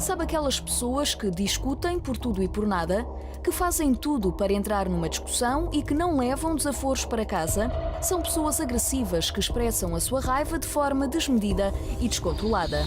Sabe aquelas pessoas que discutem por tudo e por nada? Que fazem tudo para entrar numa discussão e que não levam desaforos para casa? São pessoas agressivas que expressam a sua raiva de forma desmedida e descontrolada.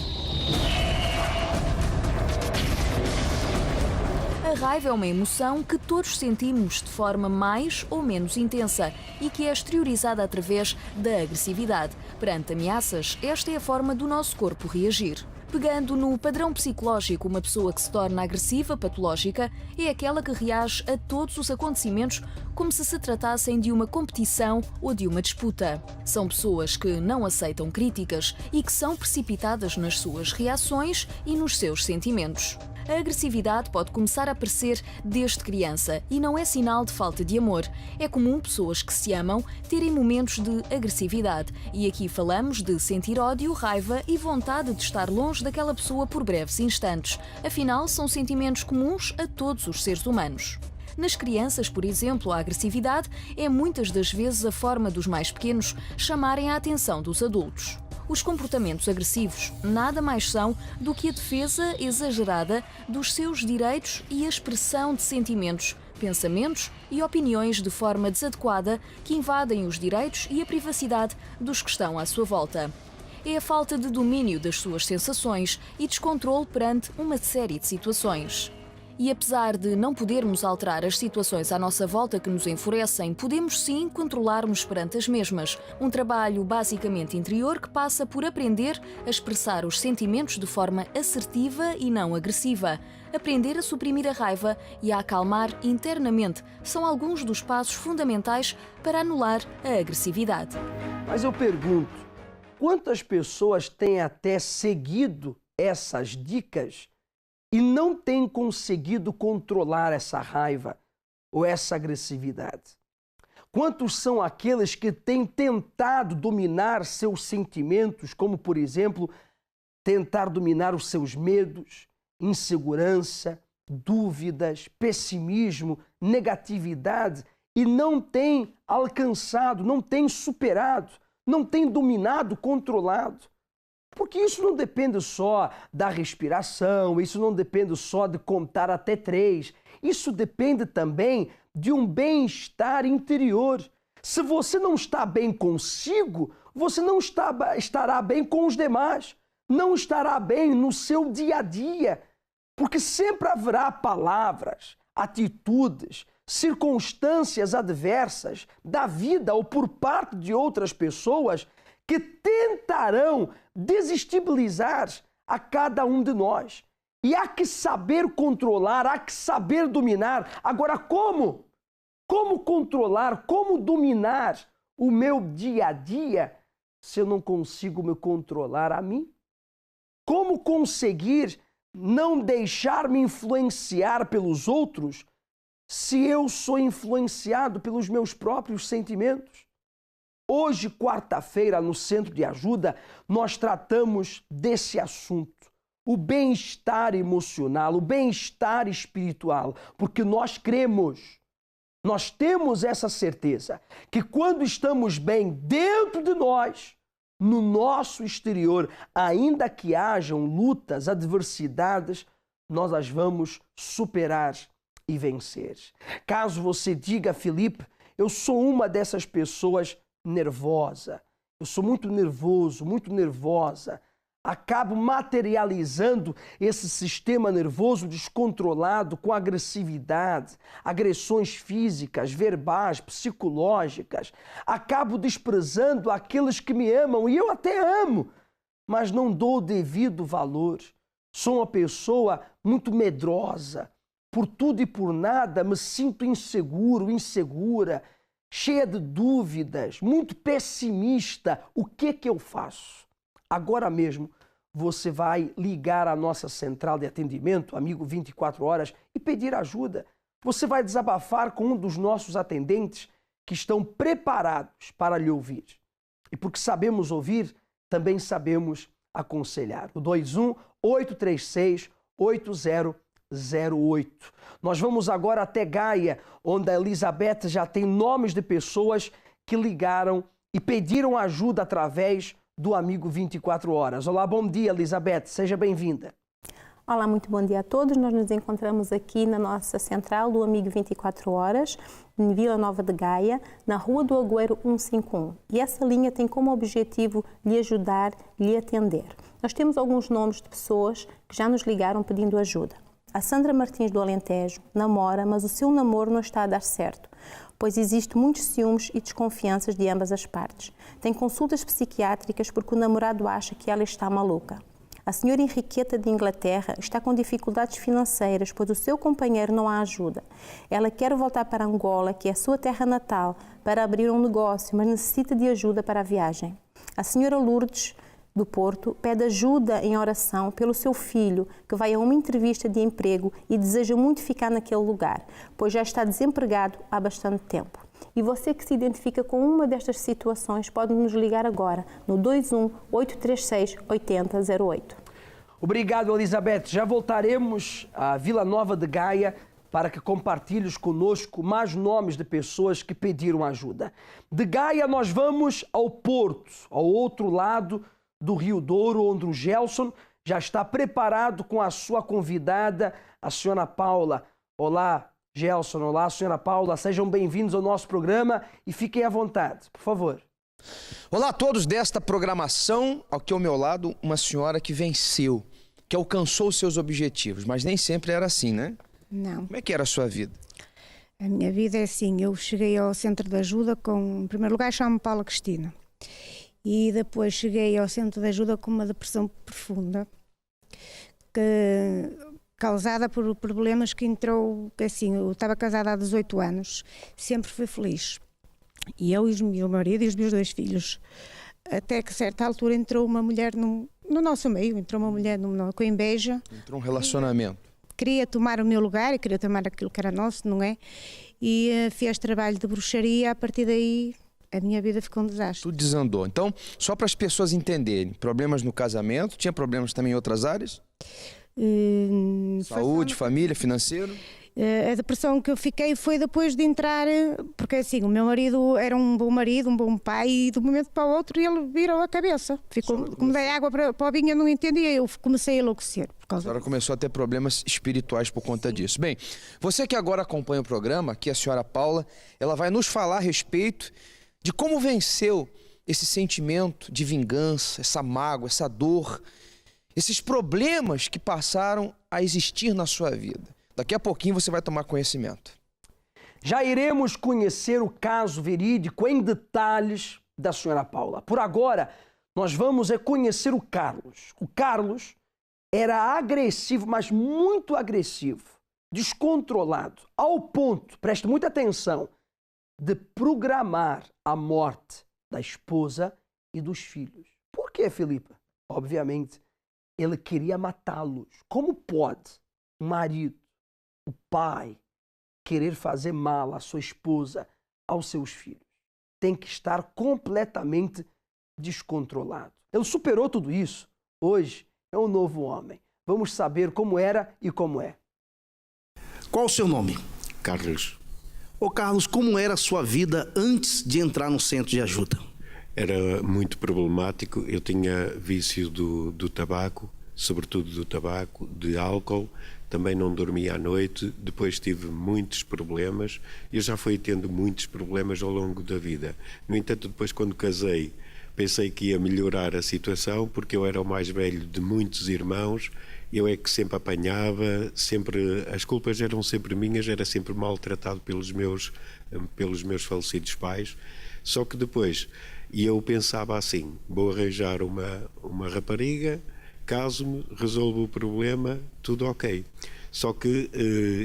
A raiva é uma emoção que todos sentimos de forma mais ou menos intensa e que é exteriorizada através da agressividade. Perante ameaças, esta é a forma do nosso corpo reagir. Pegando no padrão psicológico, uma pessoa que se torna agressiva, patológica, é aquela que reage a todos os acontecimentos como se tratassem de uma competição ou de uma disputa. São pessoas que não aceitam críticas e que são precipitadas nas suas reações e nos seus sentimentos. A agressividade pode começar a aparecer desde criança e não é sinal de falta de amor. É comum pessoas que se amam terem momentos de agressividade e aqui falamos de sentir ódio, raiva e vontade de estar longe daquela pessoa por breves instantes. Afinal, são sentimentos comuns a todos os seres humanos. Nas crianças, por exemplo, a agressividade é muitas das vezes a forma dos mais pequenos chamarem a atenção dos adultos. Os comportamentos agressivos nada mais são do que a defesa exagerada dos seus direitos e a expressão de sentimentos, pensamentos e opiniões de forma desadequada que invadem os direitos e a privacidade dos que estão à sua volta. É a falta de domínio das suas sensações e descontrole perante uma série de situações. E apesar de não podermos alterar as situações à nossa volta que nos enfurecem, podemos sim controlar-nos perante as mesmas. Um trabalho basicamente interior que passa por aprender a expressar os sentimentos de forma assertiva e não agressiva. Aprender a suprimir a raiva e a acalmar internamente são alguns dos passos fundamentais para anular a agressividade. Mas eu pergunto, quantas pessoas têm até seguido essas dicas e não têm conseguido controlar essa raiva ou essa agressividade? Quantos são aqueles que têm tentado dominar seus sentimentos, como, por exemplo, tentar dominar os seus medos, insegurança, dúvidas, pessimismo, negatividade, e não têm alcançado, não têm superado, não têm dominado, controlado? Porque isso não depende só da respiração, isso não depende só de contar até 3. Isso depende também de um bem-estar interior. Se você não está bem consigo, você não estará bem com os demais, não estará bem no seu dia a dia, porque sempre haverá palavras, atitudes, circunstâncias adversas da vida ou por parte de outras pessoas que tentarão desestabilizar a cada um de nós. E há que saber controlar, há que saber dominar. Agora, como? Como controlar, como dominar o meu dia a dia se eu não consigo me controlar a mim? Como conseguir não deixar-me influenciar pelos outros se eu sou influenciado pelos meus próprios sentimentos? Hoje, quarta-feira, no Centro de Ajuda, nós tratamos desse assunto, o bem-estar emocional, o bem-estar espiritual, porque nós cremos, nós temos essa certeza que quando estamos bem dentro de nós, no nosso exterior, ainda que hajam lutas, adversidades, nós as vamos superar e vencer. Caso você diga, Felipe, eu sou uma dessas pessoas nervosa, eu sou muito nervoso, muito nervosa, acabo materializando esse sistema nervoso descontrolado com agressividade, agressões físicas, verbais, psicológicas, acabo desprezando aqueles que me amam e eu até amo, mas não dou o devido valor. Sou uma pessoa muito medrosa, por tudo e por nada me sinto inseguro, insegura, cheia de dúvidas, muito pessimista. O que eu faço? Agora mesmo você vai ligar à nossa central de atendimento, Amigo 24 Horas, e pedir ajuda. Você vai desabafar com um dos nossos atendentes que estão preparados para lhe ouvir. E porque sabemos ouvir, também sabemos aconselhar. O 21-836-8008. Nós vamos agora até Gaia, onde a Elizabeth já tem nomes de pessoas que ligaram e pediram ajuda através do Amigo 24 Horas. Olá, bom dia, Elizabeth, seja bem-vinda. Olá, muito bom dia a todos. Nós nos encontramos aqui na nossa central do Amigo 24 Horas, em Vila Nova de Gaia, na Rua do Agüero 151. E essa linha tem como objetivo lhe ajudar, lhe atender. Nós temos alguns nomes de pessoas que já nos ligaram pedindo ajuda. A Sandra Martins do Alentejo namora, mas o seu namoro não está a dar certo, pois existe muitos ciúmes e desconfianças de ambas as partes. Tem consultas psiquiátricas porque o namorado acha que ela está maluca. A senhora Henriqueta de Inglaterra está com dificuldades financeiras, pois o seu companheiro não a ajuda. Ela quer voltar para Angola, que é a sua terra natal, para abrir um negócio, mas necessita de ajuda para a viagem. A senhora Lourdes do Porto pede ajuda em oração pelo seu filho, que vai a uma entrevista de emprego e deseja muito ficar naquele lugar, pois já está desempregado há bastante tempo. E você que se identifica com uma destas situações pode nos ligar agora no 21 836 8008. Obrigado, Elizabeth. Já voltaremos à Vila Nova de Gaia para que compartilhes conosco mais nomes de pessoas que pediram ajuda. De Gaia nós vamos ao Porto, ao outro lado do Rio Douro, onde o Gelson já está preparado com a sua convidada, a senhora Paula. Olá, Gelson. Olá, senhora Paula. Sejam bem-vindos ao nosso programa e fiquem à vontade, por favor. Olá a todos desta programação. Aqui ao meu lado, uma senhora que venceu, que alcançou os seus objetivos, mas nem sempre era assim, né? Não. Como é que era a sua vida? A minha vida é assim, eu cheguei ao centro de ajuda com, em primeiro lugar, chamo-me Paula Cristina. E depois cheguei ao centro de ajuda com uma depressão profunda, causada por problemas que entrou, assim, eu estava casada há 18 anos, sempre fui feliz. E eu e o meu marido e os meus 2 filhos. Até que a certa altura entrou uma mulher no nosso meio, entrou uma mulher com inveja. Entrou um relacionamento. Queria tomar o meu lugar e queria tomar aquilo que era nosso, não é? E fez trabalho de bruxaria, a partir daí a minha vida ficou um desastre. Tudo desandou. Então, só para as pessoas entenderem, problemas no casamento, tinha problemas também em outras áreas? Saúde, família, financeiro? A depressão que eu fiquei foi depois de entrar, porque assim, o meu marido era um bom marido, um bom pai, e de um momento para o outro ele virou a cabeça. Como dei água para o vinho, eu não entendia, eu comecei a enlouquecer. A senhora começou a ter problemas espirituais por conta disso. Bem, você que agora acompanha o programa, aqui a senhora Paula, ela vai nos falar a respeito de como venceu esse sentimento de vingança, essa mágoa, essa dor, esses problemas que passaram a existir na sua vida. Daqui a pouquinho você vai tomar conhecimento. Já iremos conhecer o caso verídico em detalhes da senhora Paula. Por agora, nós vamos conhecer o Carlos. O Carlos era agressivo, mas muito agressivo, descontrolado, ao ponto, preste muita atenção, de programar a morte da esposa e dos filhos. Por quê, Filipe? Obviamente, ele queria matá-los. Como pode um marido, o pai, querer fazer mal à sua esposa, aos seus filhos? Tem que estar completamente descontrolado. Ele superou tudo isso. Hoje é um novo homem. Vamos saber como era e como é. Qual o seu nome? Carlos. Ô Carlos, como era a sua vida antes de entrar no centro de ajuda? Era muito problemático. Eu tinha vício do tabaco, sobretudo do tabaco, de álcool. Também não dormia à noite. Depois tive muitos problemas. Eu já fui tendo muitos problemas ao longo da vida. No entanto, depois quando casei, pensei que ia melhorar a situação, porque eu era o mais velho de muitos irmãos. Eu é que sempre apanhava, sempre as culpas eram sempre minhas, era sempre maltratado pelos meus falecidos pais. Só que depois, eu pensava assim, vou arranjar uma rapariga, caso-me, resolvo o problema, tudo ok. Só que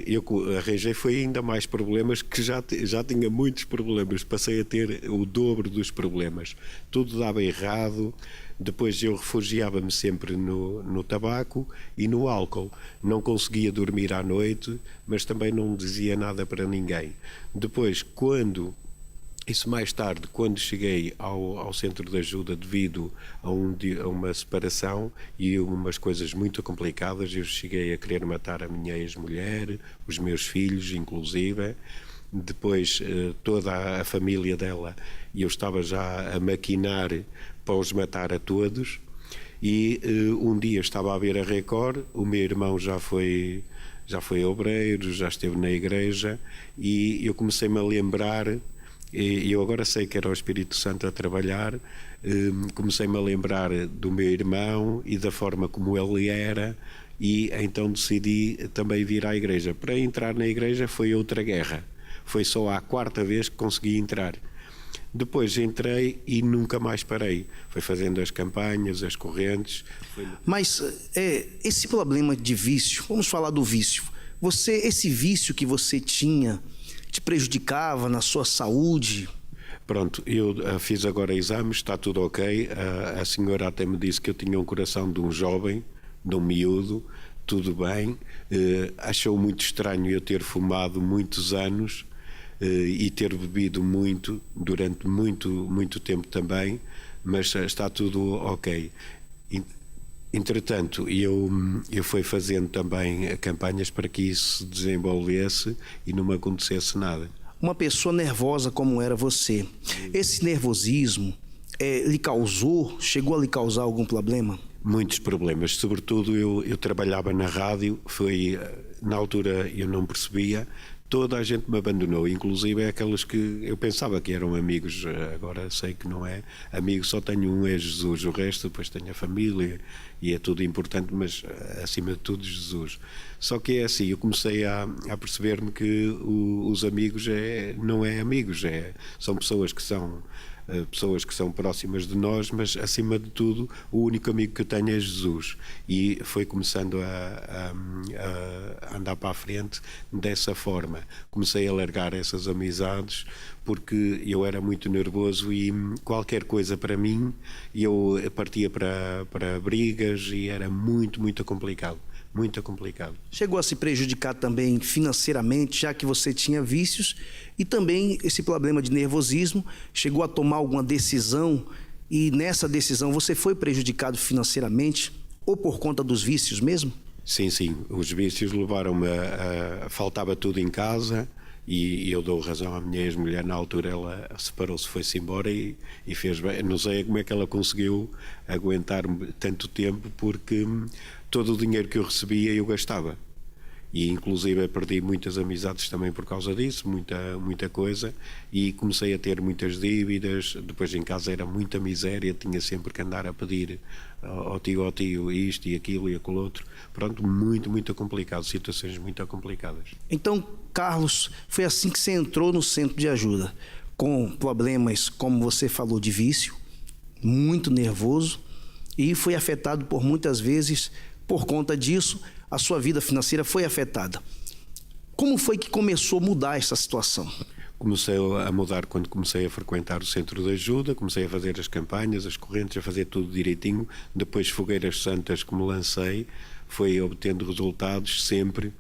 eu arranjei foi ainda mais problemas, que já tinha muitos problemas, passei a ter o dobro dos problemas. Tudo dava errado. Depois eu refugiava-me sempre no tabaco e no álcool. Não conseguia dormir à noite, mas também não dizia nada para ninguém. Depois, mais tarde, quando cheguei ao centro de ajuda devido a uma separação e umas coisas muito complicadas, eu cheguei a querer matar a minha ex-mulher, os meus filhos, inclusive. Depois toda a família dela, e eu estava já a maquinar para os matar a todos. E um dia estava a ver a Record, o meu irmão já foi obreiro, já esteve na igreja, e eu comecei-me a lembrar, e eu agora sei que era o Espírito Santo a trabalhar, comecei-me a lembrar do meu irmão e da forma como ele era, e então decidi também vir à igreja. Para entrar na igreja foi outra guerra, foi só a 4ª vez que consegui entrar. Depois entrei e nunca mais parei. Foi fazendo as campanhas, as correntes. Mas esse problema de vício, vamos falar do vício. Esse vício que você tinha te prejudicava na sua saúde? Pronto, eu fiz agora exames, está tudo ok. A senhora até me disse que eu tinha um coração de um jovem, de um miúdo, tudo bem. Achou muito estranho eu ter fumado muitos anos e ter bebido muito, durante muito tempo também, mas está tudo ok. Entretanto, eu fui fazendo também campanhas para que isso se desenvolvesse e não me acontecesse nada. Uma pessoa nervosa como era você, esse nervosismo chegou a lhe causar algum problema? Muitos problemas, sobretudo eu trabalhava na rádio, na altura eu não percebia, toda a gente me abandonou, inclusive aqueles que eu pensava que eram amigos, agora sei que não é amigo, só tenho um, é Jesus, o resto depois tenho a família e é tudo importante, mas acima de tudo Jesus. Só que é assim, eu comecei a perceber-me que os amigos não é amigos, são pessoas que são próximas de nós, mas acima de tudo o único amigo que eu tenho é Jesus, e foi começando a andar para a frente dessa forma. Comecei a largar essas amizades porque eu era muito nervoso e qualquer coisa para mim eu partia para brigas e era muito complicado. Muito complicado. Chegou a se prejudicar também financeiramente, já que você tinha vícios, e também esse problema de nervosismo, chegou a tomar alguma decisão e nessa decisão você foi prejudicado financeiramente ou por conta dos vícios mesmo? Sim, os vícios levaram-me faltava tudo em casa e eu dou razão à minha ex-mulher. Na altura ela separou-se, foi-se embora e fez bem. Não sei como é que ela conseguiu aguentar-me tanto tempo, porque todo o dinheiro que eu recebia eu gastava, e inclusive perdi muitas amizades também por causa disso, muita coisa, e comecei a ter muitas dívidas. Depois em casa era muita miséria, tinha sempre que andar a pedir ao tio isto e aquilo e aquilo outro. Pronto, muito complicado, situações muito complicadas. Então, Carlos, foi assim que você entrou no centro de ajuda, com problemas, como você falou, de vício, muito nervoso, e foi afetado por muitas vezes. Por conta disso, a sua vida financeira foi afetada. Como foi que começou a mudar essa situação? Comecei a mudar quando comecei a frequentar o centro de ajuda, comecei a fazer as campanhas, as correntes, a fazer tudo direitinho. Depois, fogueiras santas que me lancei, foi obtendo resultados, sempre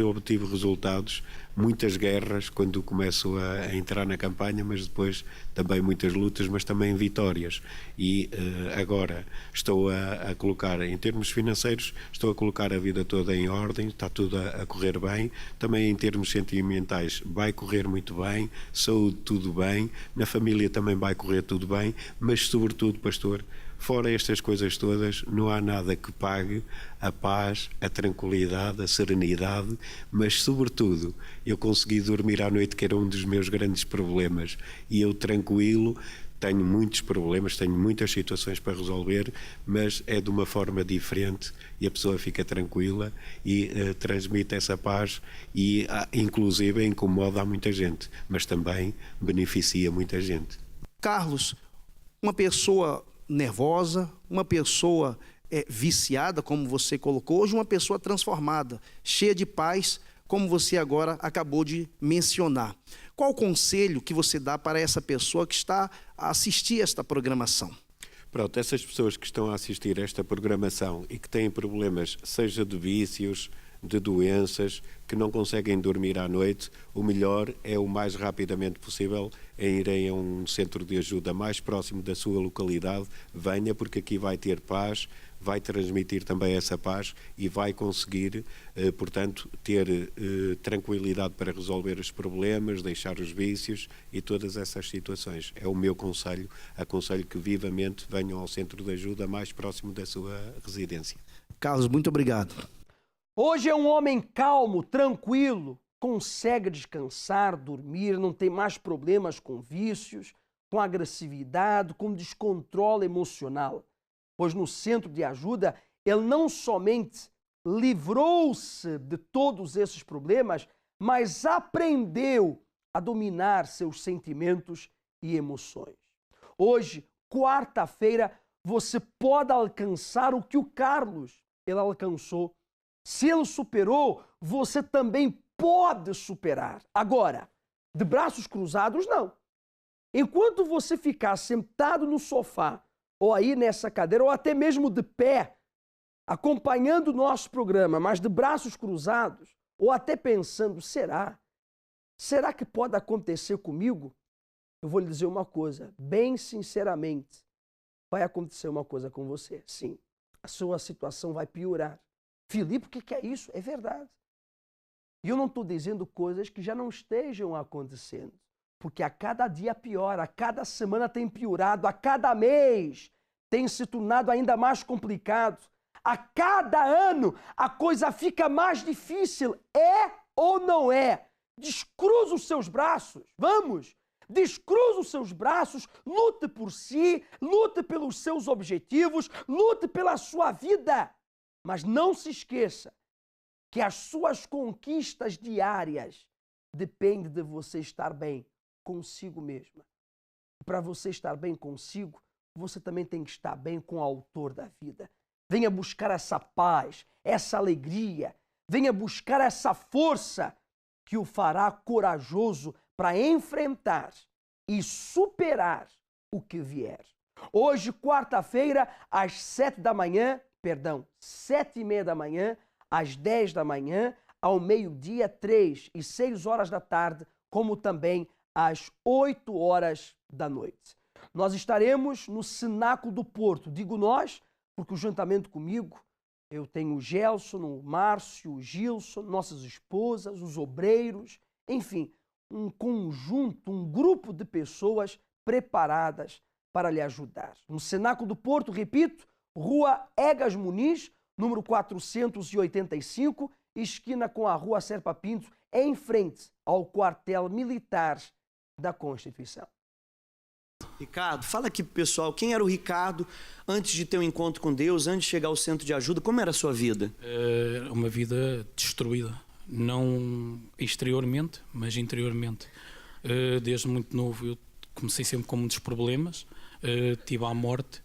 obtive resultados. Muitas guerras quando começo a entrar na campanha, mas depois também muitas lutas, mas também vitórias. E agora estou a colocar, em termos financeiros, estou a colocar a vida toda em ordem, está tudo a correr bem. Também em termos sentimentais vai correr muito bem, saúde tudo bem, na família também vai correr tudo bem, mas sobretudo, pastor, fora estas coisas todas, não há nada que pague a paz, a tranquilidade, a serenidade, mas sobretudo eu consegui dormir à noite, que era um dos meus grandes problemas, e eu tranquilo. Tenho muitos problemas, tenho muitas situações para resolver, mas é de uma forma diferente e a pessoa fica tranquila e transmite essa paz e inclusive incomoda a muita gente, mas também beneficia muita gente. Carlos, uma pessoa nervosa, uma pessoa viciada, como você colocou, hoje uma pessoa transformada, cheia de paz, como você agora acabou de mencionar. Qual o conselho que você dá para essa pessoa que está a assistir esta programação? Pronto, essas pessoas que estão a assistir a esta programação e que têm problemas, seja de vícios, de doenças, que não conseguem dormir à noite, o melhor é o mais rapidamente possível irem a um centro de ajuda mais próximo da sua localidade. Venha, porque aqui vai ter paz, vai transmitir também essa paz e vai conseguir, portanto, ter tranquilidade para resolver os problemas, deixar os vícios e todas essas situações. É o meu conselho, aconselho que vivamente venham ao centro de ajuda mais próximo da sua residência. Carlos, muito obrigado. Hoje é um homem calmo, tranquilo, consegue descansar, dormir, não tem mais problemas com vícios, com agressividade, com descontrole emocional. Pois no centro de ajuda, ele não somente livrou-se de todos esses problemas, mas aprendeu a dominar seus sentimentos e emoções. Hoje, quarta-feira, você pode alcançar o que o Carlos ele alcançou. Se ele superou, você também pode superar. Agora, de braços cruzados, não. Enquanto você ficar sentado no sofá, ou aí nessa cadeira, ou até mesmo de pé, acompanhando o nosso programa, mas de braços cruzados, ou até pensando, será que pode acontecer comigo? Eu vou lhe dizer uma coisa, bem sinceramente, vai acontecer uma coisa com você, sim. A sua situação vai piorar. Filipe, o que é isso? É verdade. E eu não estou dizendo coisas que já não estejam acontecendo. Porque a cada dia piora, a cada semana tem piorado, a cada mês tem se tornado ainda mais complicado. A cada ano a coisa fica mais difícil. É ou não é? Descruza os seus braços. Vamos! Descruza os seus braços, lute por si, lute pelos seus objetivos, lute pela sua vida. Mas não se esqueça que as suas conquistas diárias dependem de você estar bem consigo mesma. Para você estar bem consigo, você também tem que estar bem com o autor da vida. Venha buscar essa paz, essa alegria, venha buscar essa força que o fará corajoso para enfrentar e superar o que vier. Hoje, quarta-feira, às 7h30 da manhã, às 10 da manhã, ao meio-dia, 3 e 6 horas da tarde, como também às 8 horas da noite. Nós estaremos no Cenáculo do Porto. Digo nós, porque o juntamento comigo, eu tenho o Gelson, o Márcio, o Gilson, nossas esposas, os obreiros, enfim, um conjunto, um grupo de pessoas preparadas para lhe ajudar. No Cenáculo do Porto, repito, Rua Egas Muniz, número 485, esquina com a Rua Serpa Pinto, em frente ao quartel militar da Constituição. Ricardo, fala aqui pro pessoal, quem era o Ricardo antes de ter um encontro com Deus, antes de chegar ao centro de ajuda, como era a sua vida? Uma vida destruída, não exteriormente, mas interiormente. Desde muito novo eu comecei sempre com muitos problemas, tive a morte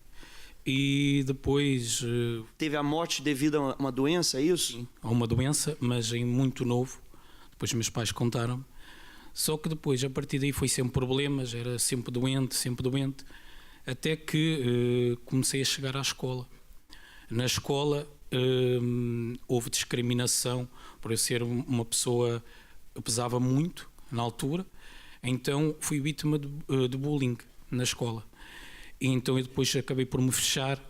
e depois... Teve a morte devido a uma doença, é isso? Sim, a uma doença, mas em muito novo, depois meus pais contaram-me. Só que depois, a partir daí, foi sempre problemas, era sempre doente, até que comecei a chegar à escola. Na escola houve discriminação por eu ser uma pessoa que pesava muito na altura, então fui vítima de bullying na escola. E então eu depois acabei por me fechar,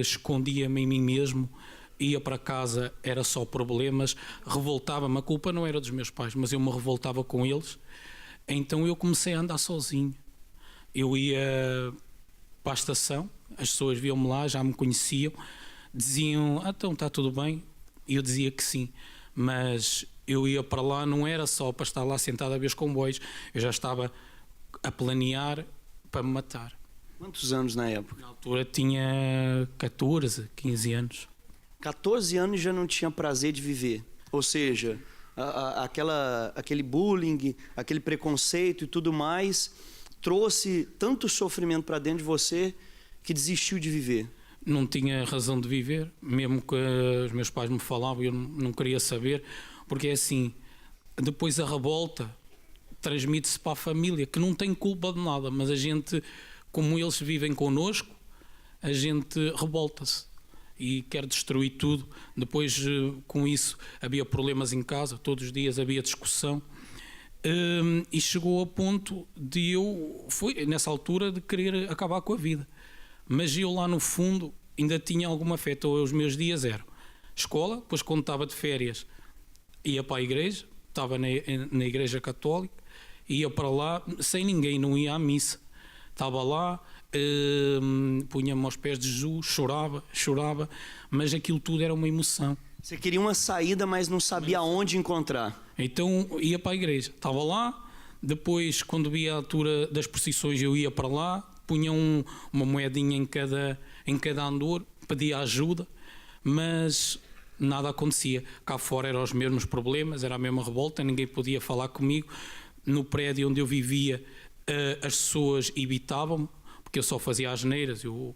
escondia-me em mim mesmo, ia para casa, era só problemas, revoltava-me, a culpa não era dos meus pais, mas eu me revoltava com eles, então eu comecei a andar sozinho. Eu ia para a estação, as pessoas viam-me lá, já me conheciam, diziam, então está tudo bem? E eu dizia que sim, mas eu ia para lá, não era só para estar lá sentado a ver os comboios, eu já estava a planear para me matar. Quantos anos na época? Na altura tinha 14, 15 anos. 14 anos já não tinha prazer de viver, ou seja, aquele bullying, aquele preconceito e tudo mais, trouxe tanto sofrimento para dentro de você que desistiu de viver. Não tinha razão de viver, mesmo que os meus pais me falavam, eu não queria saber, porque é assim, depois a revolta transmite-se para a família, que não tem culpa de nada, mas a gente, como eles vivem connosco, a gente revolta-se e quer destruir tudo. Depois, com isso, havia problemas em casa, todos os dias havia discussão, e chegou a ponto de foi nessa altura de querer acabar com a vida. Mas eu lá no fundo, ainda tinha alguma fé. Então os meus dias eram escola, depois quando estava de férias ia para a igreja, estava na igreja católica, ia para lá sem ninguém, não ia à missa. Estava lá, punha-me aos pés de Jesus, chorava, mas aquilo tudo era uma emoção. Você queria uma saída, mas não sabia onde encontrar. Então ia para a igreja, estava lá, depois quando via a altura das procissões eu ia para lá, punha uma moedinha em cada andor, pedia ajuda, mas nada acontecia. Cá fora eram os mesmos problemas, era a mesma revolta, ninguém podia falar comigo. No prédio onde eu vivia, as pessoas evitavam-me, porque eu só fazia asneiras, eu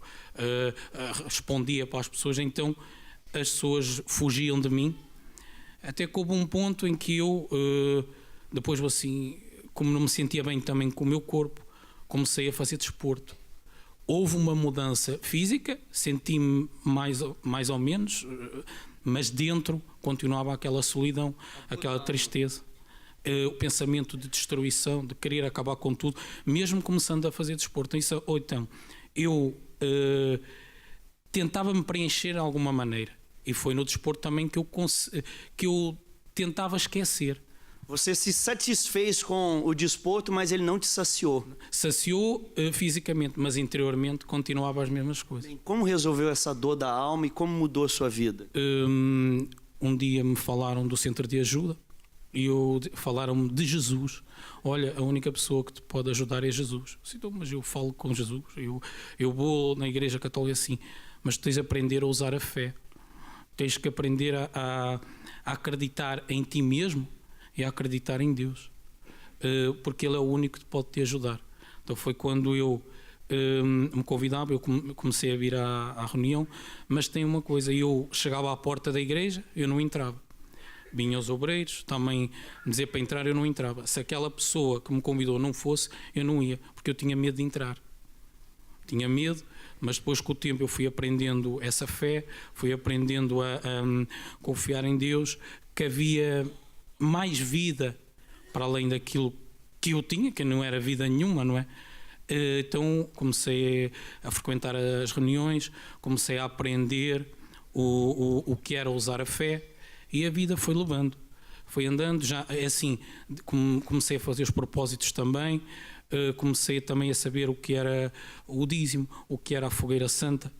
respondia para as pessoas, então as pessoas fugiam de mim. Até que houve um ponto em que eu, depois assim, como não me sentia bem também com o meu corpo, comecei a fazer desporto. Houve uma mudança física, senti-me mais ou menos, mas dentro continuava aquela solidão, aquela tristeza, o pensamento de destruição, de querer acabar com tudo, mesmo começando a fazer desporto. Ou então, eu tentava me preencher de alguma maneira, e foi no desporto também que eu tentava esquecer. Você se satisfez com o desporto, mas ele não te saciou. Saciou fisicamente, mas interiormente continuava as mesmas coisas. Bem, como resolveu essa dor da alma e como mudou a sua vida? Um dia me falaram do centro de ajuda e falaram-me de Jesus. Olha, a única pessoa que te pode ajudar é Jesus. Então, mas eu falo com Jesus, eu vou na igreja católica assim, mas tens de aprender a usar a fé. Tens que aprender a acreditar em ti mesmo e a acreditar em Deus, porque Ele é o único que pode te ajudar. Então foi quando eu me convidava, eu comecei a vir à reunião, mas tem uma coisa, eu chegava à porta da igreja, eu não entrava. Vinham os obreiros, também me dizer para entrar, eu não entrava. Se aquela pessoa que me convidou não fosse, eu não ia, porque eu tinha medo de entrar. Tinha medo, mas depois com o tempo eu fui aprendendo essa fé, fui aprendendo a confiar em Deus, que havia mais vida para além daquilo que eu tinha, que não era vida nenhuma, não é? Então comecei a frequentar as reuniões, comecei a aprender o que era usar a fé, e a vida foi levando, foi andando. Já é assim, comecei a fazer os propósitos também, comecei também a saber o que era o dízimo, o que era a fogueira santa.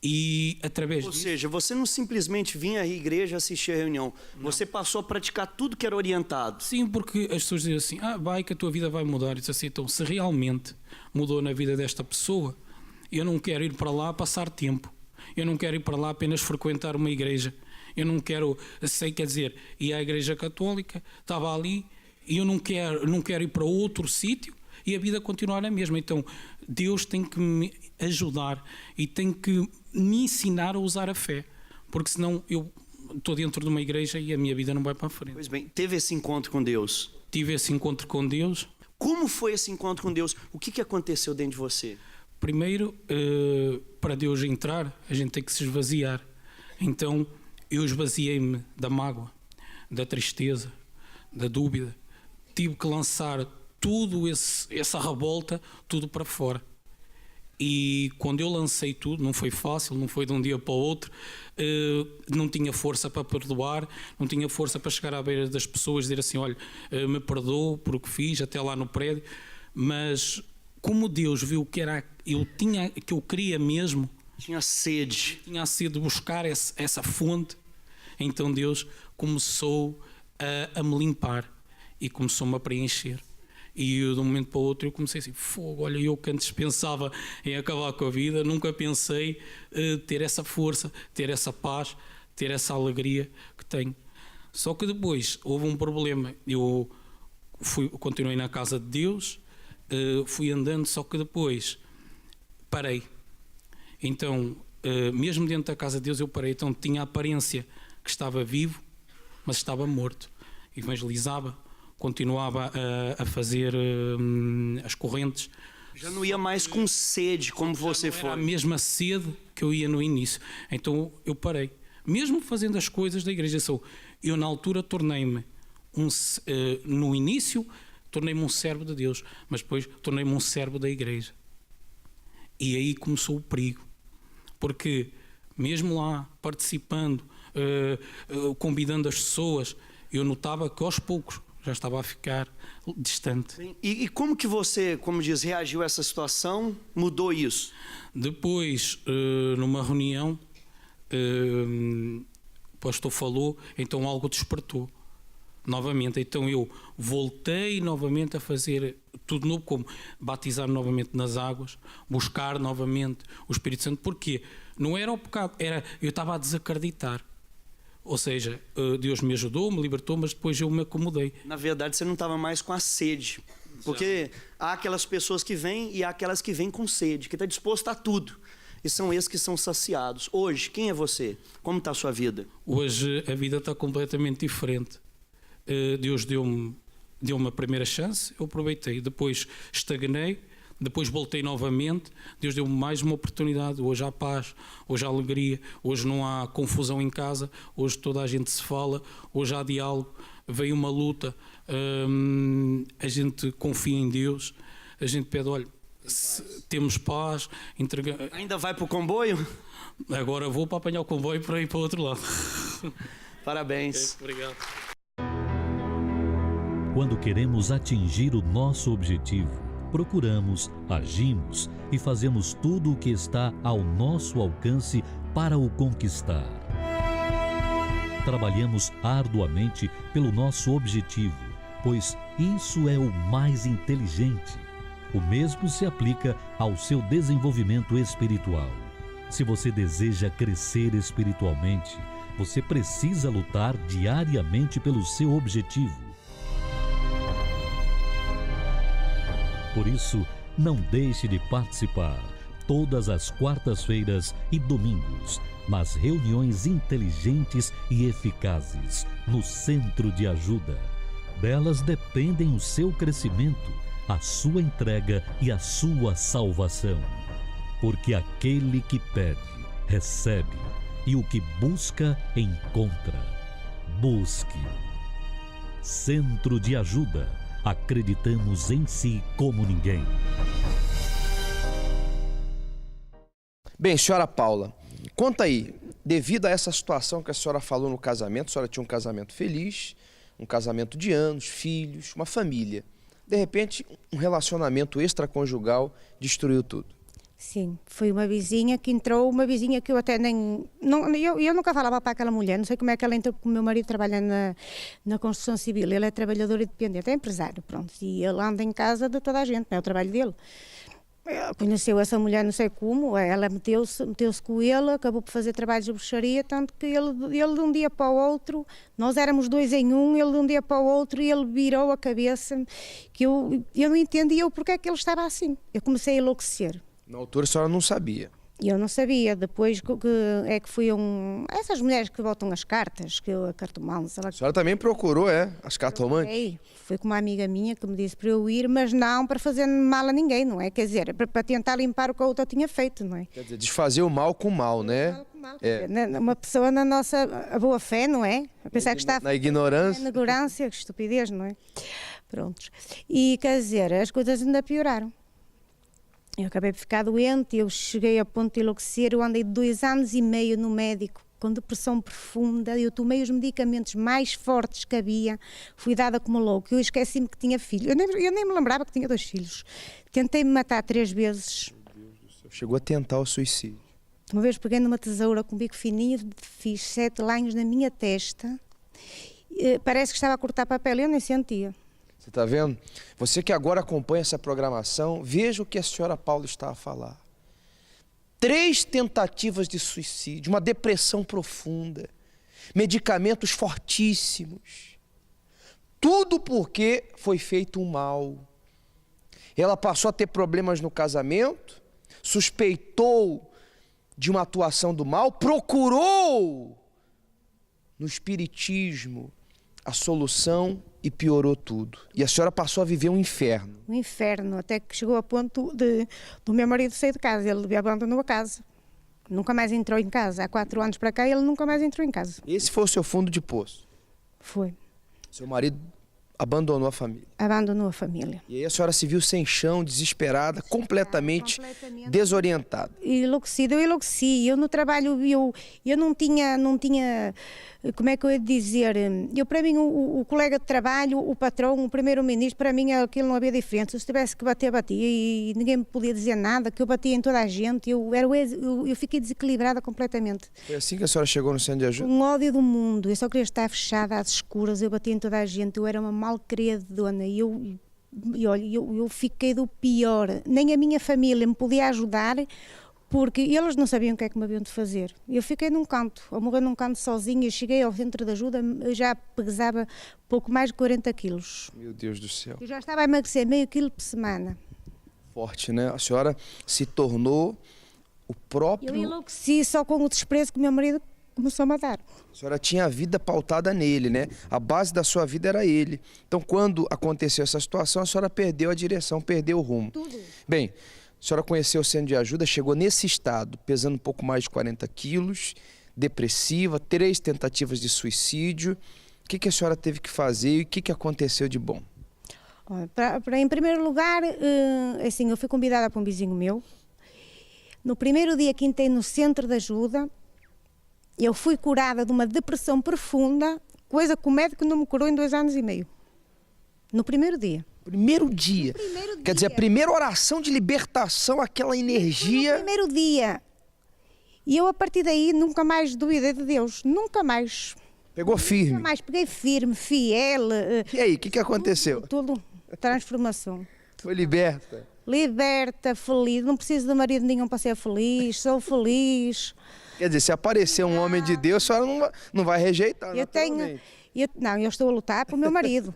E através Ou disso, seja, você não simplesmente vinha à igreja assistir a reunião, você passou a praticar tudo que era orientado. sim, porque as pessoas dizem assim, vai que a tua vida vai mudar. E diz assim, então se realmente mudou na vida desta pessoa, eu não quero ir para lá passar tempo, eu não quero ir para lá apenas frequentar uma igreja, eu não quero, quer dizer, ir à igreja católica, estava ali, e eu não quero ir para outro sítio e a vida continuar a mesma. Então Deus tem que me ajudar e tem que me ensinar a usar a fé, porque senão eu estou dentro de uma igreja e a minha vida não vai para a frente. Pois bem, teve esse encontro com Deus. Tive esse encontro com Deus. Como foi esse encontro com Deus? O que aconteceu dentro de você? Primeiro, para Deus entrar, a gente tem que se esvaziar. Então eu esvaziei-me da mágoa, da tristeza, da dúvida. Tive que lançar tudo essa revolta, tudo para fora. E quando eu lancei tudo, não foi fácil, não foi de um dia para o outro, não tinha força para perdoar, não tinha força para chegar à beira das pessoas e dizer assim, olha, me perdoo por o que fiz, até lá no prédio. Mas como Deus viu que eu queria mesmo, tinha sede de buscar essa fonte, então Deus começou a me limpar e começou-me a preencher. E eu, de um momento para o outro, eu comecei assim, fogo, olha, eu que antes pensava em acabar com a vida, nunca pensei ter essa força, ter essa paz, ter essa alegria que tenho. Só que depois houve um problema, eu continuei na casa de Deus, fui andando, só que depois parei. Então, mesmo dentro da casa de Deus eu parei, então tinha a aparência que estava vivo, mas estava morto. Evangelizava, continuava a fazer as correntes. Já não ia mais com sede como você foi. Era a mesma sede que eu ia no início. Então eu parei. Mesmo fazendo as coisas da igreja, eu na altura tornei-me, no início, tornei-me um servo de Deus, mas depois tornei-me um servo da igreja. E aí começou o perigo. Porque mesmo lá, participando, convidando as pessoas, eu notava que aos poucos já estava a ficar distante. E como que você, como diz, reagiu a essa situação, mudou isso? Depois, numa reunião, o pastor falou, então algo despertou novamente. Então eu voltei novamente a fazer tudo novo, como batizar novamente nas águas, buscar novamente o Espírito Santo. Porquê? Não era o pecado, eu estava a desacreditar. Ou seja, Deus me ajudou, me libertou, mas depois eu me acomodei. Na verdade, você não estava mais com a sede. Porque há aquelas pessoas que vêm e há aquelas que vêm com sede, que está disposto a tudo. E são esses que são saciados. Hoje, quem é você? Como está a sua vida? Hoje a vida está completamente diferente. Deus deu-me a primeira chance, eu aproveitei. Depois estagnei, depois voltei novamente. Deus deu-me mais uma oportunidade. Hoje há paz, hoje há alegria, hoje não há confusão em casa, hoje toda a gente se fala, hoje há diálogo. Veio uma luta, a gente confia em Deus, a gente pede, olha, temos paz. Ainda vai para o comboio? Agora vou para apanhar o comboio para ir para o outro lado. Parabéns. Obrigado. Quando queremos atingir o nosso objetivo, procuramos, agimos e fazemos tudo o que está ao nosso alcance para o conquistar. Trabalhamos arduamente pelo nosso objetivo, pois isso é o mais inteligente. O mesmo se aplica ao seu desenvolvimento espiritual. Se você deseja crescer espiritualmente, você precisa lutar diariamente pelo seu objetivo. Por isso, não deixe de participar, todas as quartas-feiras e domingos, nas reuniões inteligentes e eficazes, no Centro de Ajuda. Delas dependem o seu crescimento, a sua entrega e a sua salvação. Porque aquele que pede, recebe, e o que busca, encontra. Busque. Centro de Ajuda. Acreditamos em si como ninguém. Bem, senhora Paula, conta aí, devido a essa situação que a senhora falou no casamento, a senhora tinha um casamento feliz, um casamento de anos, filhos, uma família. De repente, um relacionamento extraconjugal destruiu tudo. Sim, foi uma vizinha que entrou, uma vizinha que eu até nem... Eu nunca falava para aquela mulher, não sei como é que ela entrou, porque o meu marido trabalha na construção civil, ele é trabalhador independente, é empresário, pronto, e ele anda em casa de toda a gente, não é o trabalho dele. Conheceu essa mulher não sei como, ela meteu-se com ele, acabou por fazer trabalhos de bruxaria, tanto que ele de um dia para o outro, nós éramos dois em um, ele de um dia para o outro, e ele virou a cabeça, que eu não entendia porque é que ele estava assim. Eu comecei a enlouquecer. Na altura a senhora não sabia. Eu não sabia, depois que fui essas mulheres que botam as cartas, que a cartomante... A senhora também procurou, as cartomantes? Foi com uma amiga minha que me disse para eu ir, mas não para fazer mal a ninguém, não é? Quer dizer, para tentar limpar o que a outra tinha feito, não é? Quer dizer, desfazer o mal com o mal, né? Mal com mal. Uma pessoa na nossa boa fé, não é? A pensar que está... Na ignorância. Na ignorância, que estupidez, não é? Prontos. E, quer dizer, as coisas ainda pioraram. Eu acabei de ficar doente, eu cheguei a ponto de enlouquecer, eu andei 2 anos e meio no médico, com depressão profunda, eu tomei os medicamentos mais fortes que havia, fui dada como louco, eu esqueci-me que tinha filho, eu nem me lembrava que tinha 2 filhos. Tentei me matar 3 vezes. Meu Deus do céu. Chegou a tentar o suicídio. Uma vez peguei numa tesoura com um bico fininho, fiz 7 lanhos na minha testa, parece que estava a cortar papel, eu nem sentia. Você está vendo? Você que agora acompanha essa programação, veja o que a senhora Paula está a falar. 3 tentativas de suicídio, uma depressão profunda, medicamentos fortíssimos. Tudo porque foi feito um mal. Ela passou a ter problemas no casamento, suspeitou de uma atuação do mal, procurou no espiritismo a solução e piorou tudo. E a senhora passou a viver um inferno. Um inferno, até que chegou a ponto do meu marido sair de casa. Ele abandonou a casa. Nunca mais entrou em casa. Há 4 anos para cá ele nunca mais entrou em casa. Esse foi o seu fundo de poço? Foi. Seu marido abandonou a família. Abandonou a família. E aí a senhora se viu sem chão, desesperada, completamente desorientada. Enlouquecida, eu enlouqueci. Eu no trabalho, eu não tinha, como é que eu ia dizer? Para mim, o colega de trabalho, o patrão, o primeiro-ministro, para mim aquilo não havia diferença. Se tivesse que bater, batia. E ninguém me podia dizer nada, que eu batia em toda a gente. Eu fiquei desequilibrada completamente. Foi assim que a senhora chegou no centro de ajuda? Um ódio do mundo. Eu só queria estar fechada às escuras. Eu batia em toda a gente. Eu era uma malcriadona. E olha, eu fiquei do pior. Nem a minha família me podia ajudar, porque eles não sabiam o que é que me haviam de fazer. Eu fiquei num canto, a morrer num canto sozinha. Eu cheguei ao centro de ajuda, eu já pesava pouco mais de 40 quilos. Meu Deus do céu. Eu já estava a emagrecer meio quilo por semana. Forte, né? A senhora se tornou o próprio... Eu enlouqueci só com o desprezo que o meu marido começou a matar. A senhora tinha a vida pautada nele, né? A base da sua vida era ele. Então, quando aconteceu essa situação, a senhora perdeu a direção, perdeu o rumo. Tudo. Bem, a senhora conheceu o centro de ajuda, chegou nesse estado, pesando um pouco mais de 40 quilos, depressiva, 3 tentativas de suicídio. O que a senhora teve que fazer e o que aconteceu de bom? Em primeiro lugar, assim, eu fui convidada por um vizinho meu. No primeiro dia que entrei no centro de ajuda, eu fui curada de uma depressão profunda, coisa que o médico não me curou em 2 anos e meio. No primeiro dia. Primeiro dia. Quer dizer, a primeira oração de libertação, aquela energia... No primeiro dia. E eu, a partir daí, nunca mais duvidei de Deus. Nunca mais. Pegou firme. Nunca mais. Peguei firme, fiel. E aí, o que aconteceu? Tudo. Transformação. Foi liberta. Liberta, feliz. Não preciso de marido nenhum para ser feliz. Sou feliz. Quer dizer, se aparecer um homem de Deus, a senhora não vai rejeitar, eu estou a lutar pelo meu marido.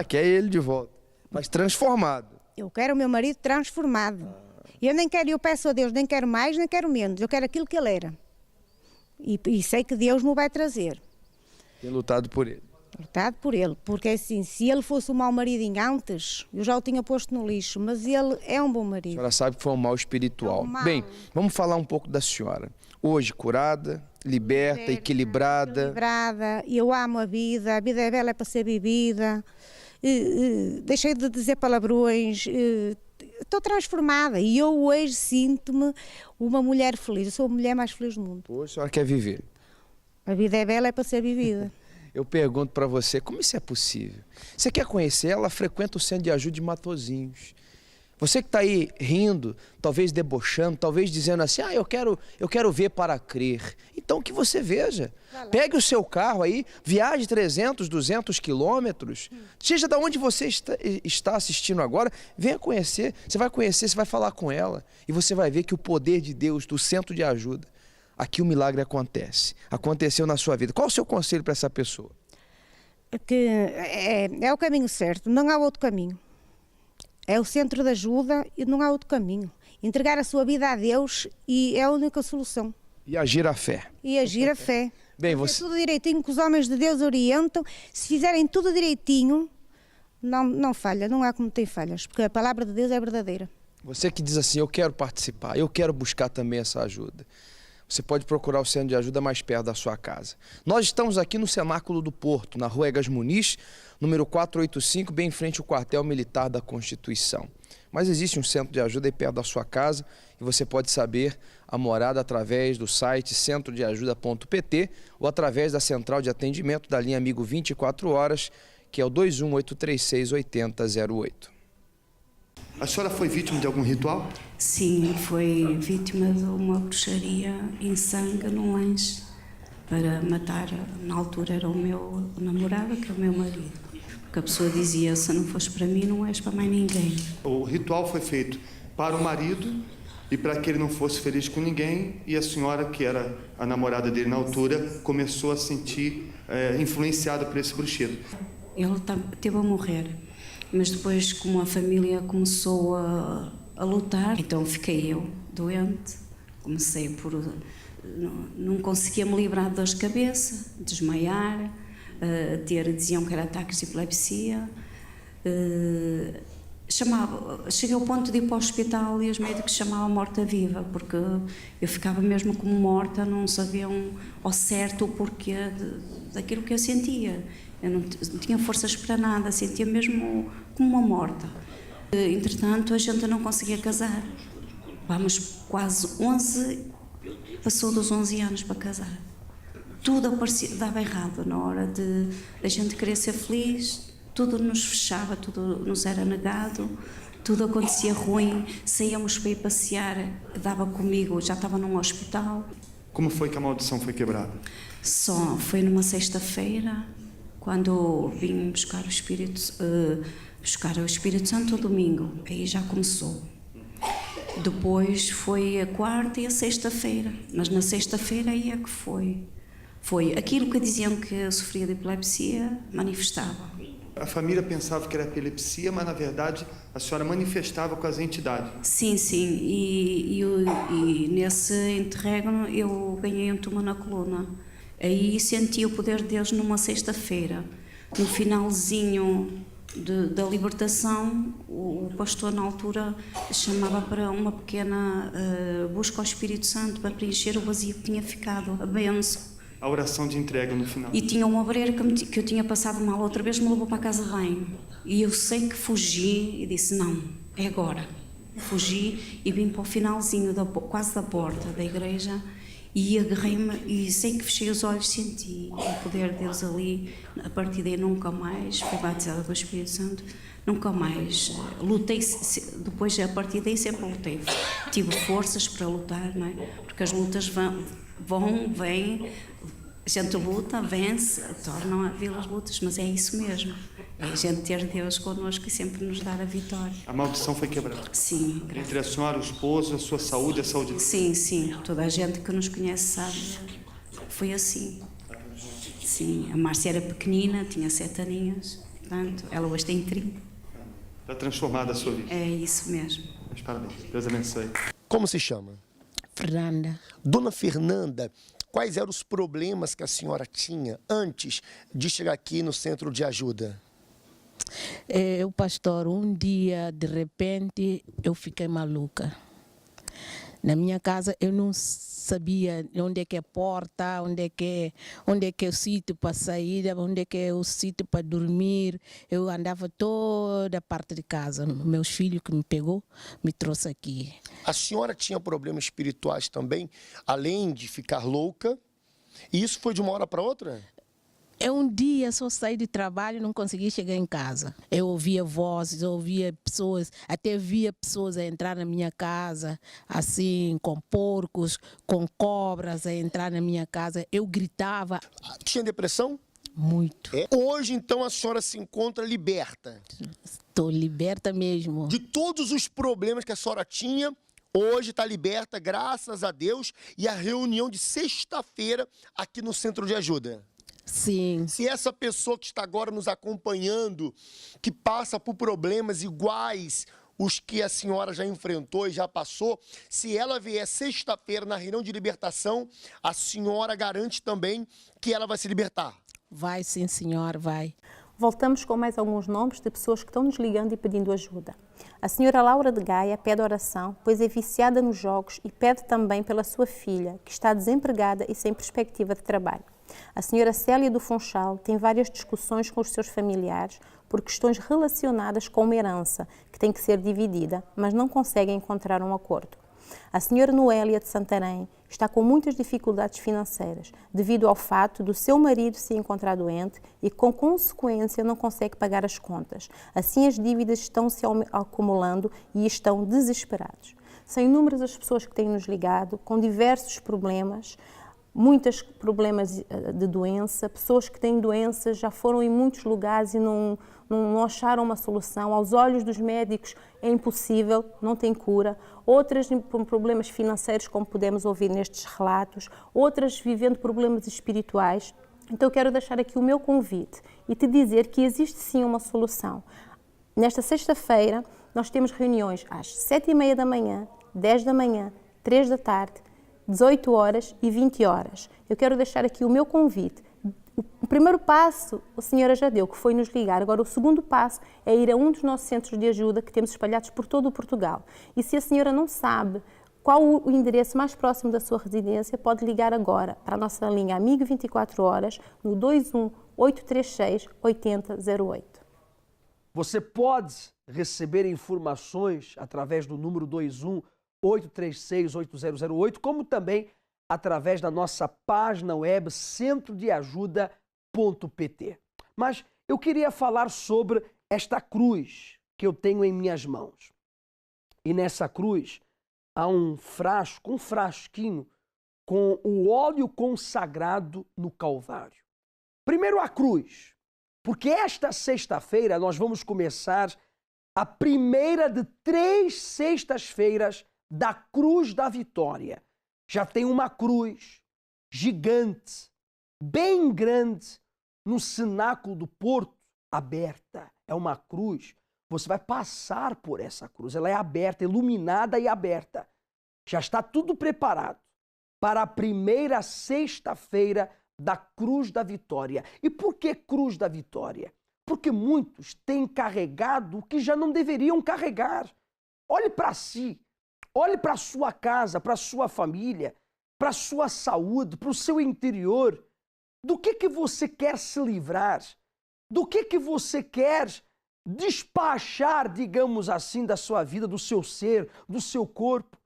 Quer ele de volta, mas transformado. Eu quero o meu marido transformado. Eu peço a Deus, nem quero mais, nem quero menos. Eu quero aquilo que ele era. E sei que Deus me vai trazer. Tem lutado por ele. Lutado por ele, porque assim, se ele fosse um mau marido antes, eu já o tinha posto no lixo, mas ele é um bom marido. A senhora sabe que foi um mal espiritual. É um mal. Bem, vamos falar um pouco da senhora. Hoje, curada, liberta, equilibrada. Eu amo a vida é bela, é para ser vivida. Deixei de dizer palavrões, estou transformada e eu hoje sinto-me uma mulher feliz. Eu sou a mulher mais feliz do mundo. Hoje a senhora quer viver. A vida é bela, é para ser vivida. Eu pergunto para você, como isso é possível? Você quer conhecer ela? Frequenta o centro de ajuda de Matozinhos. Você que está aí rindo, talvez debochando, talvez dizendo assim, eu quero ver para crer. Então que você veja. Pegue o seu carro aí, viaje 300, 200 quilômetros, seja de onde você está assistindo agora, venha conhecer. Você vai conhecer, você vai falar com ela e você vai ver que o poder de Deus, do centro de ajuda, aqui o milagre acontece. Aconteceu na sua vida. Qual o seu conselho para essa pessoa? Que é o caminho certo, não há outro caminho. É o centro de ajuda e não há outro caminho. Entregar a sua vida a Deus e é a única solução. E agir a fé. E agir a fé. Bem, você... tudo direitinho que os homens de Deus orientam. Se fizerem tudo direitinho, não falha, não há como tem falhas, porque a palavra de Deus é verdadeira. Você que diz assim, eu quero participar, eu quero buscar também essa ajuda. Você pode procurar o centro de ajuda mais perto da sua casa. Nós estamos aqui no Cenáculo do Porto, na rua Egas Muniz, número 485, bem em frente ao quartel militar da Constituição. Mas existe um centro de ajuda aí perto da sua casa e você pode saber a morada através do site centrodeajuda.pt ou através da central de atendimento da linha Amigo 24 horas, que é o 218368008. A senhora foi vítima de algum ritual? Sim, foi vítima de uma bruxaria em sangue num lanche para matar, na altura era o meu namorado, que é o meu marido. Porque a pessoa dizia, se não fores para mim, não és para mais ninguém. O ritual foi feito para o marido e para que ele não fosse feliz com ninguém, e a senhora, que era a namorada dele na altura, começou a sentir influenciada por esse bruxeiro. Ele teve a morrer, mas depois, como a família começou a lutar, então fiquei eu doente, comecei por... não conseguia me livrar de dores de cabeça, desmaiar, diziam que era ataques de epilepsia, cheguei ao ponto de ir para o hospital e os médicos chamavam morta-viva, porque eu ficava mesmo como morta, não sabiam ao certo o porquê daquilo que eu sentia. Eu não tinha forças para nada, sentia mesmo como uma morta. Entretanto, a gente não conseguia casar. Vamos quase 11, passou dos 11 anos para casar. Tudo dava errado na hora de a gente querer ser feliz, tudo nos fechava, tudo nos era negado, tudo acontecia ruim, saíamos para ir passear, dava comigo, já estava num hospital. Como foi que a maldição foi quebrada? Só foi numa sexta-feira, quando vim buscar o Espírito Santo no domingo, aí já começou. Depois foi a quarta e a sexta-feira, mas na sexta-feira aí é que foi. Foi aquilo que diziam que eu sofria de epilepsia, manifestava. A família pensava que era epilepsia, mas na verdade a senhora manifestava com as entidades. Sim, sim, e nesse interregno eu ganhei um tumor na coluna. Aí senti o poder de Deus numa sexta-feira. No finalzinho da libertação, o pastor na altura chamava para uma pequena busca ao Espírito Santo para preencher o vazio que tinha ficado, a bênção. A oração de entrega no final. E tinha um obreiro que eu tinha passado mal outra vez, me levou para a casa de banho. E eu sei que fugi e disse, não, é agora. Fugi e vim para o finalzinho, quase da porta da igreja, e agarrei-me e sei que fechei os olhos, senti o poder de Deus ali. A partir daí nunca mais fui batizada com o Espírito Santo, nunca mais lutei. Depois, a partir daí, sempre lutei. Tive forças para lutar, não é? Porque as lutas vêm, a gente luta, vence, tornam a vir as lutas, mas é isso mesmo. É a gente ter Deus connosco e sempre nos dar a vitória. A maldição foi quebrada? Sim. Entre a senhora, o esposo, a sua saúde, a saúde dele? Sim, sim. Toda a gente que nos conhece sabe, foi assim. Sim, a Márcia era pequenina, tinha 7 aninhos, portanto, ela hoje tem 30. Está transformada a sua vida? É isso mesmo. Mas parabéns, Deus abençoe. Como se chama? Fernanda. Dona Fernanda, quais eram os problemas que a senhora tinha antes de chegar aqui no centro de ajuda? Eu, pastor, um dia, de repente, eu fiquei maluca. Na minha casa, eu não sabia onde é que é a porta, onde é que é o sítio para sair, onde é que é o sítio para dormir. Eu andava toda a parte de casa. Meus filhos que me pegou, me trouxe aqui. A senhora tinha problemas espirituais também, além de ficar louca? E isso foi de uma hora para outra? Um dia só saí de trabalho e não consegui chegar em casa. Eu ouvia vozes, eu ouvia pessoas, até via pessoas a entrar na minha casa, assim, com porcos, com cobras a entrar na minha casa. Eu gritava. Tinha depressão? Muito. Hoje, então, a senhora se encontra liberta? Estou liberta mesmo. De todos os problemas que a senhora tinha, hoje está liberta, graças a Deus, e a reunião de sexta-feira aqui no Centro de Ajuda. Sim. Se essa pessoa que está agora nos acompanhando, que passa por problemas iguais os que a senhora já enfrentou e já passou, se ela vier sexta-feira na reunião de libertação, a senhora garante também que ela vai se libertar? Vai sim, senhora, vai. Voltamos com mais alguns nomes de pessoas que estão nos ligando e pedindo ajuda. A senhora Laura de Gaia pede oração, pois é viciada nos jogos e pede também pela sua filha, que está desempregada e sem perspectiva de trabalho. A senhora Célia do Funchal tem várias discussões com os seus familiares por questões relacionadas com uma herança que tem que ser dividida, mas não consegue encontrar um acordo. A senhora Noélia de Santarém está com muitas dificuldades financeiras devido ao fato do seu marido se encontrar doente e, com consequência, não consegue pagar as contas. Assim, as dívidas estão se acumulando e estão desesperados. São inúmeras as pessoas que têm nos ligado com diversos problemas, muitos problemas de doença, pessoas que têm doenças, já foram em muitos lugares e não acharam uma solução. Aos olhos dos médicos é impossível, não tem cura. Outras com problemas financeiros, como podemos ouvir nestes relatos. Outras vivendo problemas espirituais. Então eu quero deixar aqui o meu convite e te dizer que existe sim uma solução. Nesta sexta-feira nós temos reuniões às 7h30 da manhã, 10 da manhã, 3 da tarde, 18 horas e 20 horas. Eu quero deixar aqui o meu convite. O primeiro passo a senhora já deu, que foi nos ligar. Agora, o segundo passo é ir a um dos nossos centros de ajuda que temos espalhados por todo o Portugal. E se a senhora não sabe qual o endereço mais próximo da sua residência, pode ligar agora para a nossa linha Amigo 24 Horas no 21 836 8008. Você pode receber informações através do número 21 836 8008, como também através da nossa página web centrodeajuda.pt. Mas eu queria falar sobre esta cruz que eu tenho em minhas mãos. E nessa cruz há um frasquinho com o óleo consagrado no Calvário. Primeiro a cruz, porque esta sexta-feira nós vamos começar a primeira de 3 sextas-feiras da Cruz da Vitória. Já tem uma cruz gigante, bem grande, no cenáculo do Porto, aberta. É uma cruz. Você vai passar por essa cruz. Ela é aberta, iluminada e aberta. Já está tudo preparado para a primeira sexta-feira da Cruz da Vitória. E por que Cruz da Vitória? Porque muitos têm carregado o que já não deveriam carregar. Olhe para si, olhe para a sua casa, para a sua família, para a sua saúde, para o seu interior. Do que você quer se livrar? Do que você quer despachar, digamos assim, da sua vida, do seu ser, do seu corpo?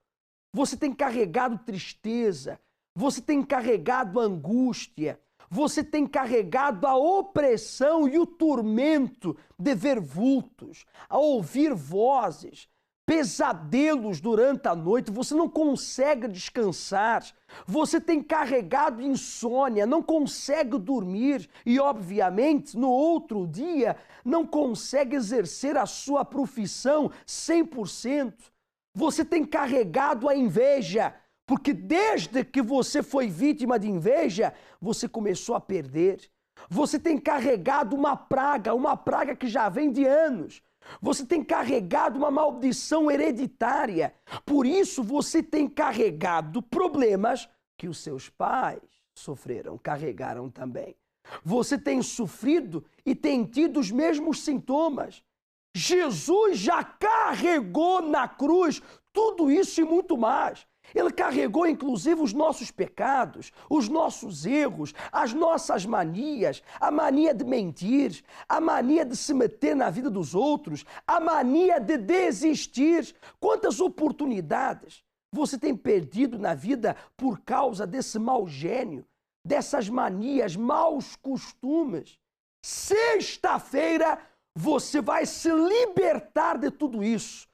Você tem carregado tristeza, você tem carregado angústia, você tem carregado a opressão e o tormento de ver vultos, a ouvir vozes, pesadelos durante a noite, você não consegue descansar, você tem carregado insônia, não consegue dormir e, obviamente, no outro dia não consegue exercer a sua profissão 100%. Você tem carregado a inveja, porque desde que você foi vítima de inveja, você começou a perder. Você tem carregado uma praga que já vem de anos. Você tem carregado uma maldição hereditária. Por isso você tem carregado problemas que os seus pais sofreram, carregaram também. Você tem sofrido e tem tido os mesmos sintomas. Jesus já carregou na cruz tudo isso e muito mais. Ele carregou inclusive os nossos pecados, os nossos erros, as nossas manias, a mania de mentir, a mania de se meter na vida dos outros, a mania de desistir. Quantas oportunidades você tem perdido na vida por causa desse mau gênio, dessas manias, maus costumes? Sexta-feira você vai se libertar de tudo isso.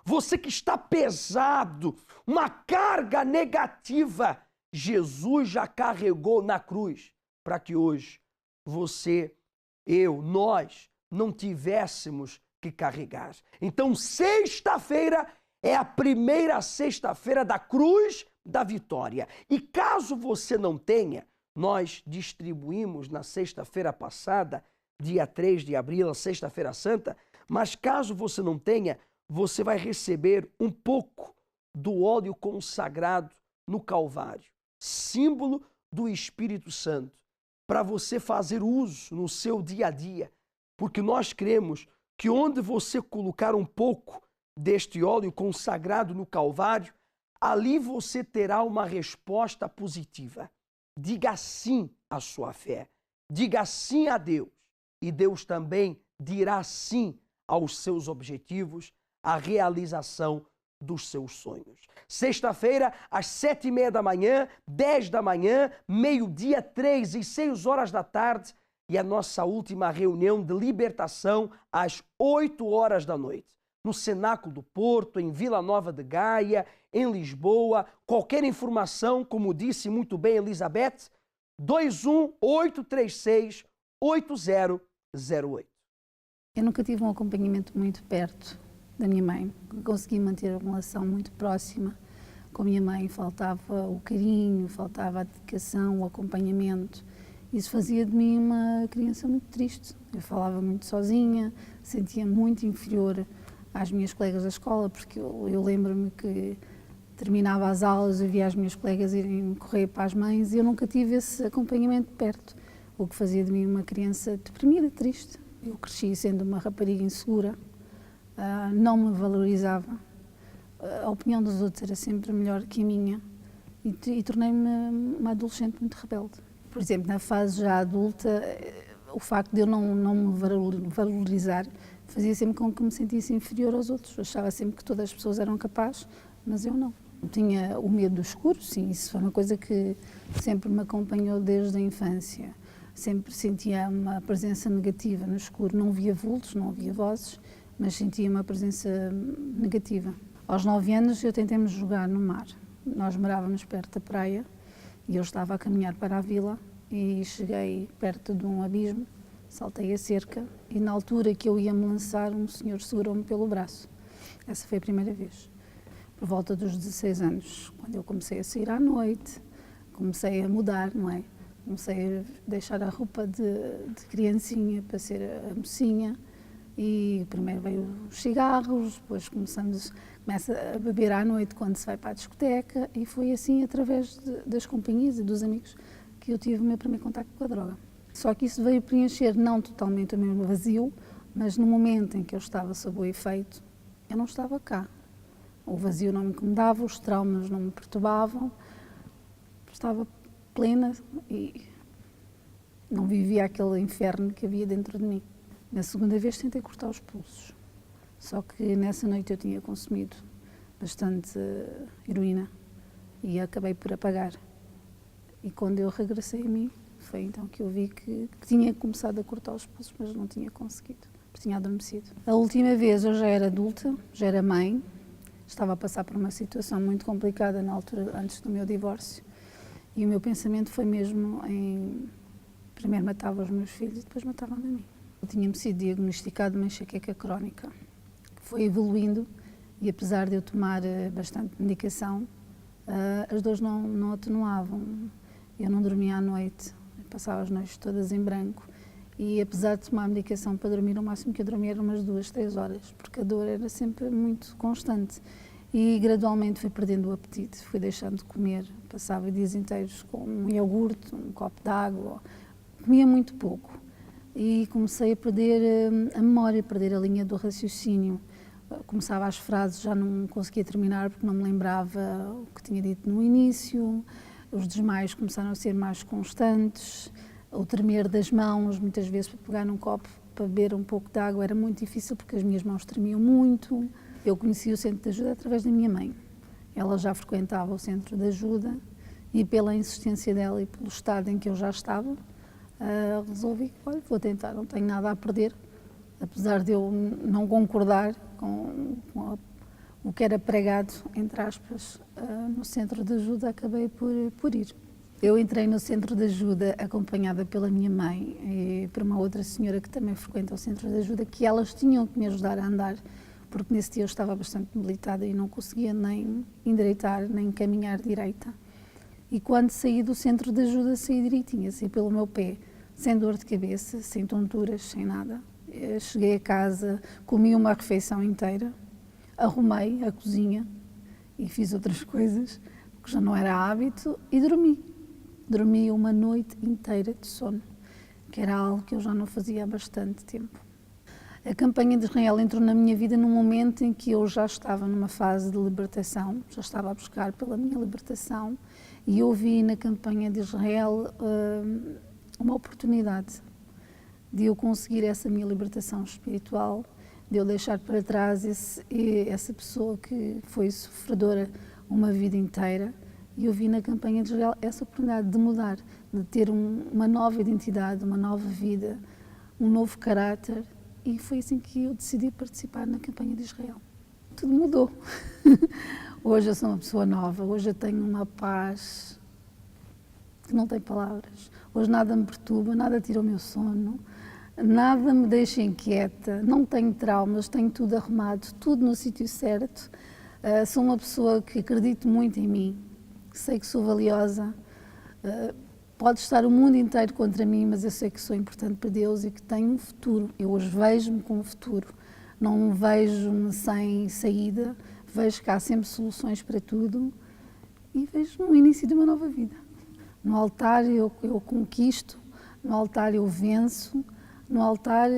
Você que está pesado, uma carga negativa, Jesus já carregou na cruz para que hoje você, nós não tivéssemos que carregar. Então, sexta-feira é a primeira sexta-feira da Cruz da Vitória. E caso você não tenha, nós distribuímos na sexta-feira passada, dia 3 de abril, a Sexta-feira Santa, mas caso você não tenha, você vai receber um pouco do óleo consagrado no Calvário, símbolo do Espírito Santo, para você fazer uso no seu dia a dia, porque nós cremos que onde você colocar um pouco deste óleo consagrado no Calvário, ali você terá uma resposta positiva. Diga sim à sua fé, diga sim a Deus, e Deus também dirá sim aos seus objetivos, à realização dos seus sonhos. Sexta-feira, às 7h30 da manhã, 10 da manhã, meio-dia, 3 e 6 horas da tarde, e a nossa última reunião de libertação às 8 horas da noite. No Cenáculo do Porto, em Vila Nova de Gaia, em Lisboa. Qualquer informação, como disse muito bem Elizabeth, 21 836 8008. Eu nunca tive um acompanhamento muito perto da minha mãe. Consegui manter uma relação muito próxima com a minha mãe. Faltava o carinho, faltava a dedicação, o acompanhamento. Isso fazia de mim uma criança muito triste. Eu falava muito sozinha, sentia muito inferior às minhas colegas da escola, porque eu lembro-me que terminava as aulas, eu via as minhas colegas irem correr para as mães e eu nunca tive esse acompanhamento de perto. o que fazia de mim uma criança deprimida, triste. Eu cresci sendo uma rapariga insegura, não me valorizava, a opinião dos outros era sempre melhor que a minha e tornei-me uma adolescente muito rebelde. Por exemplo, na fase já adulta, o facto de eu não me valorizar fazia sempre com que me sentisse inferior aos outros. Eu achava sempre que todas as pessoas eram capazes, mas eu não. Eu tinha o medo do escuro, sim, isso foi uma coisa que sempre me acompanhou desde a infância. Sempre sentia uma presença negativa no escuro, não via vultos, não via vozes, mas sentia uma presença negativa. Aos 9 anos eu tentei-me jogar no mar. Nós morávamos perto da praia e eu estava a caminhar para a vila e cheguei perto de um abismo, saltei a cerca e na altura que eu ia me lançar, um senhor segurou-me pelo braço. Essa foi a primeira vez. Por volta dos 16 anos, quando eu comecei a sair à noite, comecei a mudar, não é? Comecei a deixar a roupa de criancinha para ser a mocinha e primeiro veio os cigarros, depois começa a beber à noite quando se vai para a discoteca e foi assim através das companhias e dos amigos que eu tive o meu primeiro contacto com a droga. Só que isso veio preencher não totalmente o meu vazio, mas no momento em que eu estava sob o efeito, eu não estava cá. O vazio não me incomodava, os traumas não me perturbavam, estava plena e não vivia aquele inferno que havia dentro de mim. Na segunda vez tentei cortar os pulsos, só que nessa noite eu tinha consumido bastante heroína e acabei por apagar. E quando eu regressei a mim, foi então que eu vi que tinha começado a cortar os pulsos, mas não tinha conseguido, porque tinha adormecido. A última vez eu já era adulta, já era mãe, estava a passar por uma situação muito complicada na altura, antes do meu divórcio, e o meu pensamento foi mesmo em... Primeiro matava os meus filhos e depois matava-me a mim. Eu tinha-me sido diagnosticado uma enxaqueca crónica, que foi evoluindo e apesar de eu tomar bastante medicação, as dores não atenuavam. Eu não dormia à noite, passava as noites todas em branco e apesar de tomar medicação para dormir, o máximo que eu dormia era umas 2, 3 horas, porque a dor era sempre muito constante. E gradualmente fui perdendo o apetite, fui deixando de comer, passava dias inteiros com um iogurte, um copo de água, comia muito pouco e comecei a perder a memória, a perder a linha do raciocínio. Começava as frases, já não conseguia terminar porque não me lembrava o que tinha dito no início, os desmaios começaram a ser mais constantes, o tremer das mãos, muitas vezes para pegar num copo para beber um pouco de água era muito difícil porque as minhas mãos tremiam muito. Eu conheci o centro de ajuda através da minha mãe. Ela já frequentava o centro de ajuda e pela insistência dela e pelo estado em que eu já estava, resolvi, olha, vou tentar, não tenho nada a perder, apesar de eu não concordar com o que era pregado, entre aspas, no centro de ajuda, acabei por ir. Eu entrei no centro de ajuda acompanhada pela minha mãe e por uma outra senhora que também frequenta o centro de ajuda, que elas tinham que me ajudar a andar, porque nesse dia eu estava bastante debilitada e não conseguia nem endireitar, nem caminhar direita. E quando saí do centro de ajuda, saí direitinha, saí pelo meu pé, sem dor de cabeça, sem tonturas, sem nada. Eu cheguei a casa, comi uma refeição inteira, arrumei a cozinha e fiz outras coisas, porque já não era hábito, e dormi. Dormi uma noite inteira de sono, que era algo que eu já não fazia há bastante tempo. A campanha de Israel entrou na minha vida num momento em que eu já estava numa fase de libertação, já estava a buscar pela minha libertação, e eu vi na campanha de Israel uma oportunidade de eu conseguir essa minha libertação espiritual, de eu deixar para trás essa pessoa que foi sofredora uma vida inteira. E eu vi na campanha de Israel essa oportunidade de mudar, de ter uma nova identidade, uma nova vida, um novo caráter. E foi assim que eu decidi participar na campanha de Israel. Tudo mudou. Hoje eu sou uma pessoa nova, hoje eu tenho uma paz que não tem palavras. Hoje nada me perturba, nada tira o meu sono, nada me deixa inquieta, não tenho traumas, tenho tudo arrumado, tudo no sítio certo. Sou uma pessoa que acredito muito em mim, que sei que sou valiosa. Pode estar o mundo inteiro contra mim, mas eu sei que sou importante para Deus e que tenho um futuro. Eu hoje vejo-me com um futuro, não vejo-me sem saída, vejo que há sempre soluções para tudo e vejo no início de uma nova vida. No altar eu conquisto No altar eu venço, no altar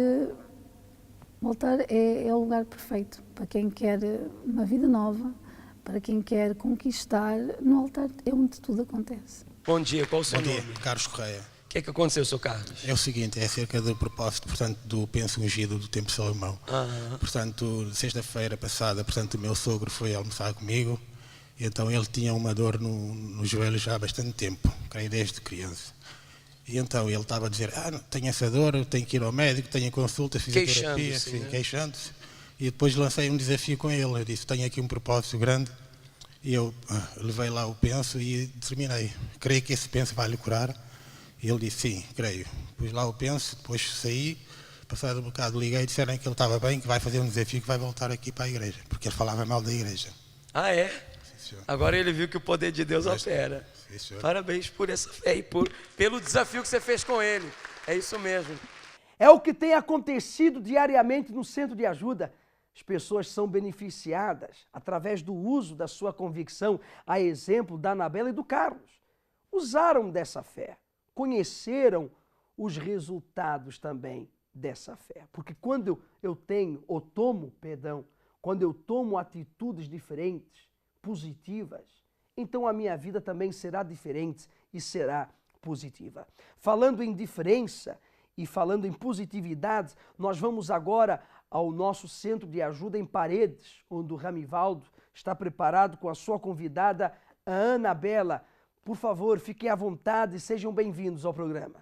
é o lugar perfeito para quem quer uma vida nova, para quem quer conquistar. No altar é onde tudo acontece. Bom dia, qual o seu nome? Bom dia, Carlos Correia. O que é que aconteceu, Sr. Carlos? É o seguinte, é acerca do propósito, portanto, do penso ungido do tempo de Salomão. Portanto, sexta-feira passada, portanto, o meu sogro foi almoçar comigo, e então ele tinha uma dor no joelho já há bastante tempo, creio desde criança. E então ele estava a dizer, tenho essa dor, tenho que ir ao médico, tenho consulta, fisioterapia, queixando-se. E depois lancei um desafio com ele, eu disse, tenho aqui um propósito grande, e eu levei lá o penso e determinei, creio que esse penso vai lhe curar. E ele disse, sim, creio. Pus lá o penso, depois saí, passado um bocado liguei e disseram que ele estava bem, que vai fazer um desafio, que vai voltar aqui para a igreja, porque ele falava mal da igreja. Ah, é? Sim, agora ele viu que o poder de Deus opera. Sim, parabéns por essa fé e pelo desafio que você fez com ele. É isso mesmo. É o que tem acontecido diariamente no Centro de Ajuda. As pessoas são beneficiadas através do uso da sua convicção, a exemplo da Anabela e do Carlos. Usaram dessa fé, conheceram os resultados também dessa fé. Porque quando eu tomo atitudes diferentes, positivas, então a minha vida também será diferente e será positiva. Falando em diferença e falando em positividade, nós vamos agora ao nosso Centro de Ajuda em Paredes, onde o Ramivaldo está preparado com a sua convidada, a Anabela. Por favor, fiquem à vontade e sejam bem-vindos ao programa.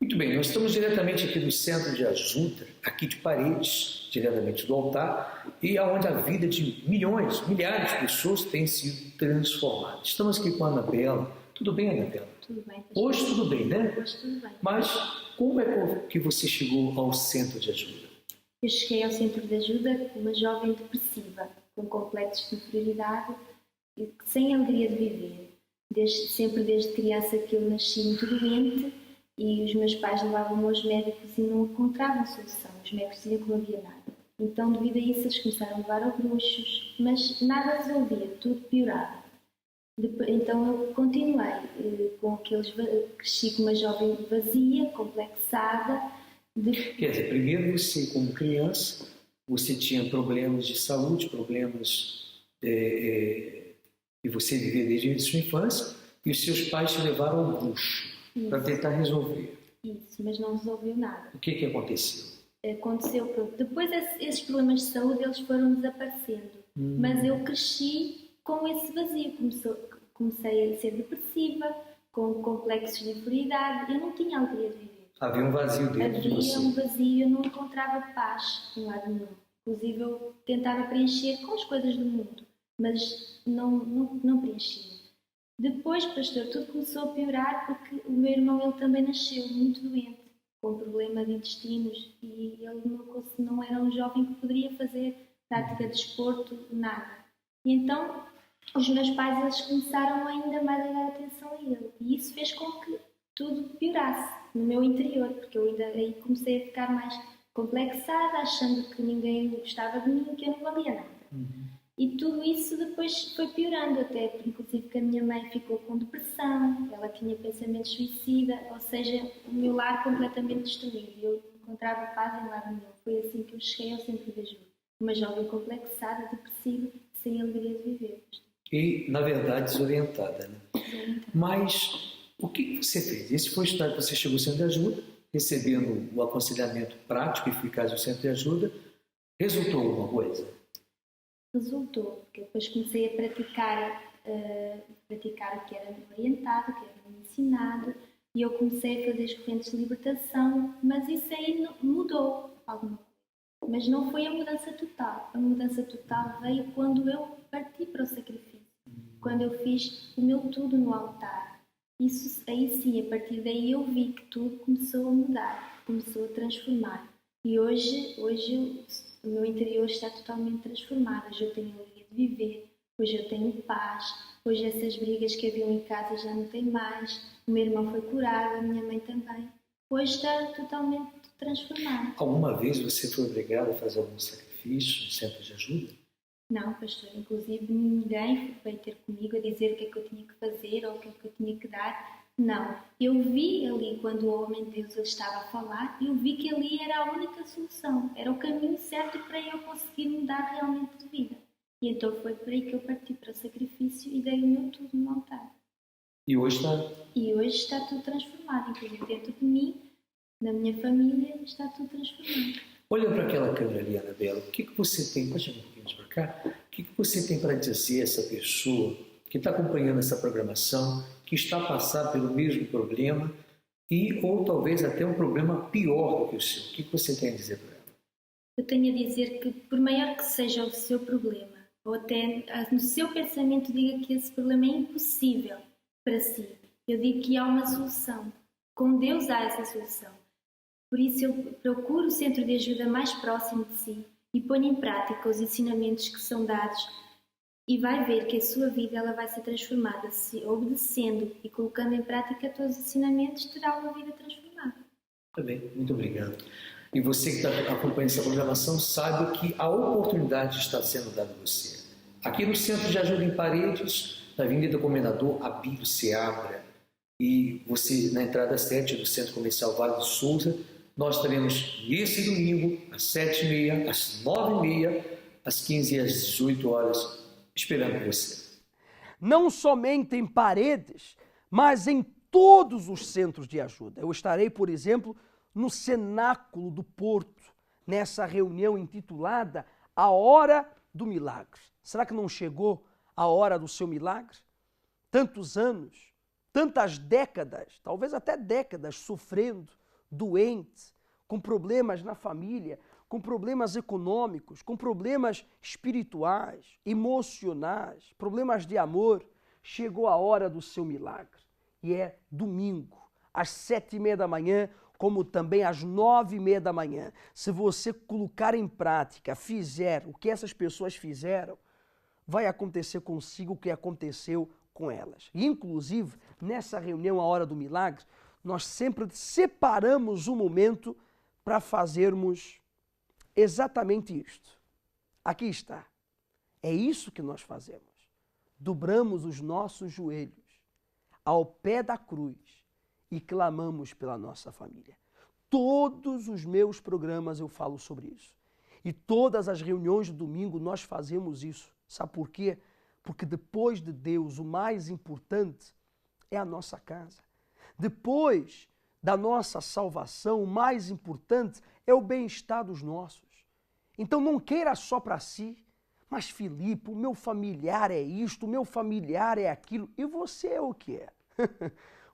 Muito bem, nós estamos diretamente aqui no Centro de Ajuda, aqui de Paredes, diretamente do altar, e onde a vida de milhares de pessoas tem sido transformada. Estamos aqui com a Anabela. Tudo bem, Anabela? Tudo bem. Hoje tudo bem, né? Hoje tudo bem. Mas como é que você chegou ao Centro de Ajuda? Eu cheguei ao Centro de Ajuda uma jovem depressiva, com complexos de inferioridade e sem alegria de viver. Sempre desde criança que eu nasci muito doente e os meus pais levavam-me aos médicos e não encontravam solução. Os médicos diziam que não havia nada. Então, devido a isso, eles começaram a levar a bruxos, mas nada resolvia, tudo piorava. Então, eu continuei com aqueles... Cresci com uma jovem vazia, complexada. Quer dizer, primeiro você, como criança, você tinha problemas de saúde, problemas e você vivia desde a sua infância, e os seus pais te levaram ao bruxo para tentar resolver. Isso, mas não resolveu nada. O que aconteceu? Aconteceu, depois esses problemas de saúde eles foram desaparecendo, mas eu cresci com esse vazio, comecei a ser depressiva, com complexos de inferioridade, eu não tinha alegria de viver. Havia um vazio dentro de você. Havia um vazio, eu não encontrava paz em lado nenhum. Inclusive eu tentava preencher com as coisas do mundo, mas não preenchia. Depois, pastor, tudo começou a piorar porque o meu irmão ele também nasceu muito doente, com problema de intestinos, e ele não era um jovem que poderia fazer prática de desporto, nada. E então os meus pais eles começaram ainda mais a dar atenção a ele, e isso fez com que tudo piorasse no meu interior, porque eu ainda aí comecei a ficar mais complexada, achando que ninguém gostava de mim, que eu não valia nada. E tudo isso depois foi piorando, até inclusive que a minha mãe ficou com depressão, ela tinha pensamentos suicida, ou seja, o meu lar completamente destruído. Eu não encontrava paz em lado nenhum. Foi assim que eu cheguei ao Centro de Ajuda. Uma jovem complexada, depressiva, sem alegria de viver. E, na verdade, desorientada, né? Mas o que você fez? Esse foi o estado que você chegou ao Centro de Ajuda, recebendo o aconselhamento prático e eficaz do Centro de Ajuda. Resultou alguma coisa? Resultou, porque depois comecei a praticar o que era orientado, o que era ensinado, e eu comecei a fazer as correntes de libertação, mas isso aí mudou alguma coisa. Mas não foi a mudança total. A mudança total veio quando eu parti para o sacrifício, quando eu fiz o meu tudo no altar. Isso aí sim, a partir daí eu vi que tudo começou a mudar, começou a transformar. E hoje o meu interior está totalmente transformado. Hoje eu tenho alegria de viver, hoje eu tenho paz, hoje essas brigas que haviam em casa já não tem mais, o meu irmão foi curado, a minha mãe também. Hoje está totalmente transformado. Alguma vez você foi obrigado a fazer algum sacrifício no Centro de Ajuda? Não, pastor. Inclusive ninguém veio ter comigo a dizer o que é que eu tinha que fazer ou o que é que eu tinha que dar. Não, eu vi ali, quando o homem de Deus estava a falar, eu vi que ali era a única solução, era o caminho certo para eu conseguir mudar realmente de vida. E então foi por aí que eu parti para o sacrifício e dei o meu tudo no altar. E hoje está? E hoje está tudo transformado, inclusive dentro de mim, na minha família, está tudo transformado. Olha para aquela câmera ali, Anabela, o que você tem, pode chegar um pouquinho para cá, o que você tem para dizer a essa pessoa que está acompanhando essa programação, que está passando pelo mesmo problema ou talvez até um problema pior do que o seu? O que você tem a dizer para ela? Eu tenho a dizer que, por maior que seja o seu problema, ou até no seu pensamento diga que esse problema é impossível para si, eu digo que há uma solução. Com Deus há essa solução. Por isso eu procuro o centro de ajuda mais próximo de si e ponho em prática os ensinamentos que são dados e vai ver que a sua vida ela vai ser transformada. Se obedecendo e colocando em prática todos os ensinamentos, terá uma vida transformada. Tá bem, muito obrigado. E você que está acompanhando essa programação sabe que a oportunidade está sendo dada a você. Aqui no Centro de Ajuda em Paredes, na Avenida Comendador Abílio Seabra, e você na entrada 7 do Centro Comercial Vale do Souza, nós estaremos nesse domingo, às 7h30, às 9h30, às 15h e às 18 horas, esperando você. Não somente em Paredes, mas em todos os centros de ajuda. Eu estarei, por exemplo, no Cenáculo do Porto, nessa reunião intitulada A Hora do Milagre. Será que não chegou a hora do seu milagre? Tantos anos, tantas décadas, talvez até décadas, sofrendo, doente, com problemas na família, com problemas econômicos, com problemas espirituais, emocionais, problemas de amor. Chegou a hora do seu milagre. E é domingo, às 7h30 da manhã, como também às 9h30 da manhã. Se você colocar em prática, fizer o que essas pessoas fizeram, vai acontecer consigo o que aconteceu com elas. E, inclusive, nessa reunião, a Hora do Milagre, nós sempre separamos um momento para fazermos exatamente isto. Aqui está. É isso que nós fazemos. Dobramos os nossos joelhos ao pé da cruz e clamamos pela nossa família. Todos os meus programas eu falo sobre isso. E todas as reuniões de domingo nós fazemos isso. Sabe por quê? Porque depois de Deus, o mais importante é a nossa casa. Depois da nossa salvação, o mais importante é o bem-estar dos nossos. Então não queira só para si, mas Filipe, o meu familiar é isto, o meu familiar é aquilo. E você é o que é?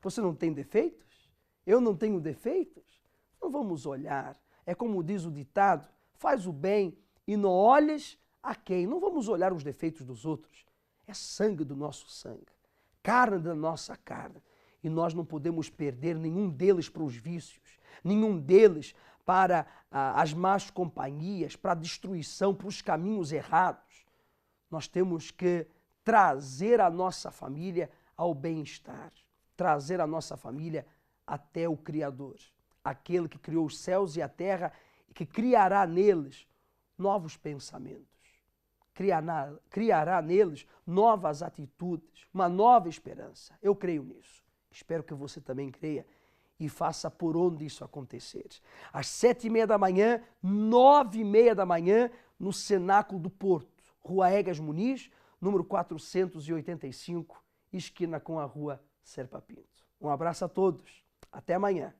Você não tem defeitos? Eu não tenho defeitos? Não vamos olhar. É como diz o ditado, faz o bem e não olhes a quem. Não vamos olhar os defeitos dos outros. É sangue do nosso sangue, carne da nossa carne. E nós não podemos perder nenhum deles para os vícios, nenhum deles para as más companhias, para a destruição, para os caminhos errados. Nós temos que trazer a nossa família ao bem-estar, trazer a nossa família até o Criador, aquele que criou os céus e a terra e que criará neles novos pensamentos, criará neles novas atitudes, uma nova esperança. Eu creio nisso. Espero que você também creia e faça por onde isso acontecer. Às 7h30 da manhã, 9h30 da manhã, no Cenáculo do Porto, Rua Egas Muniz, número 485, esquina com a Rua Serpa Pinto. Um abraço a todos. Até amanhã.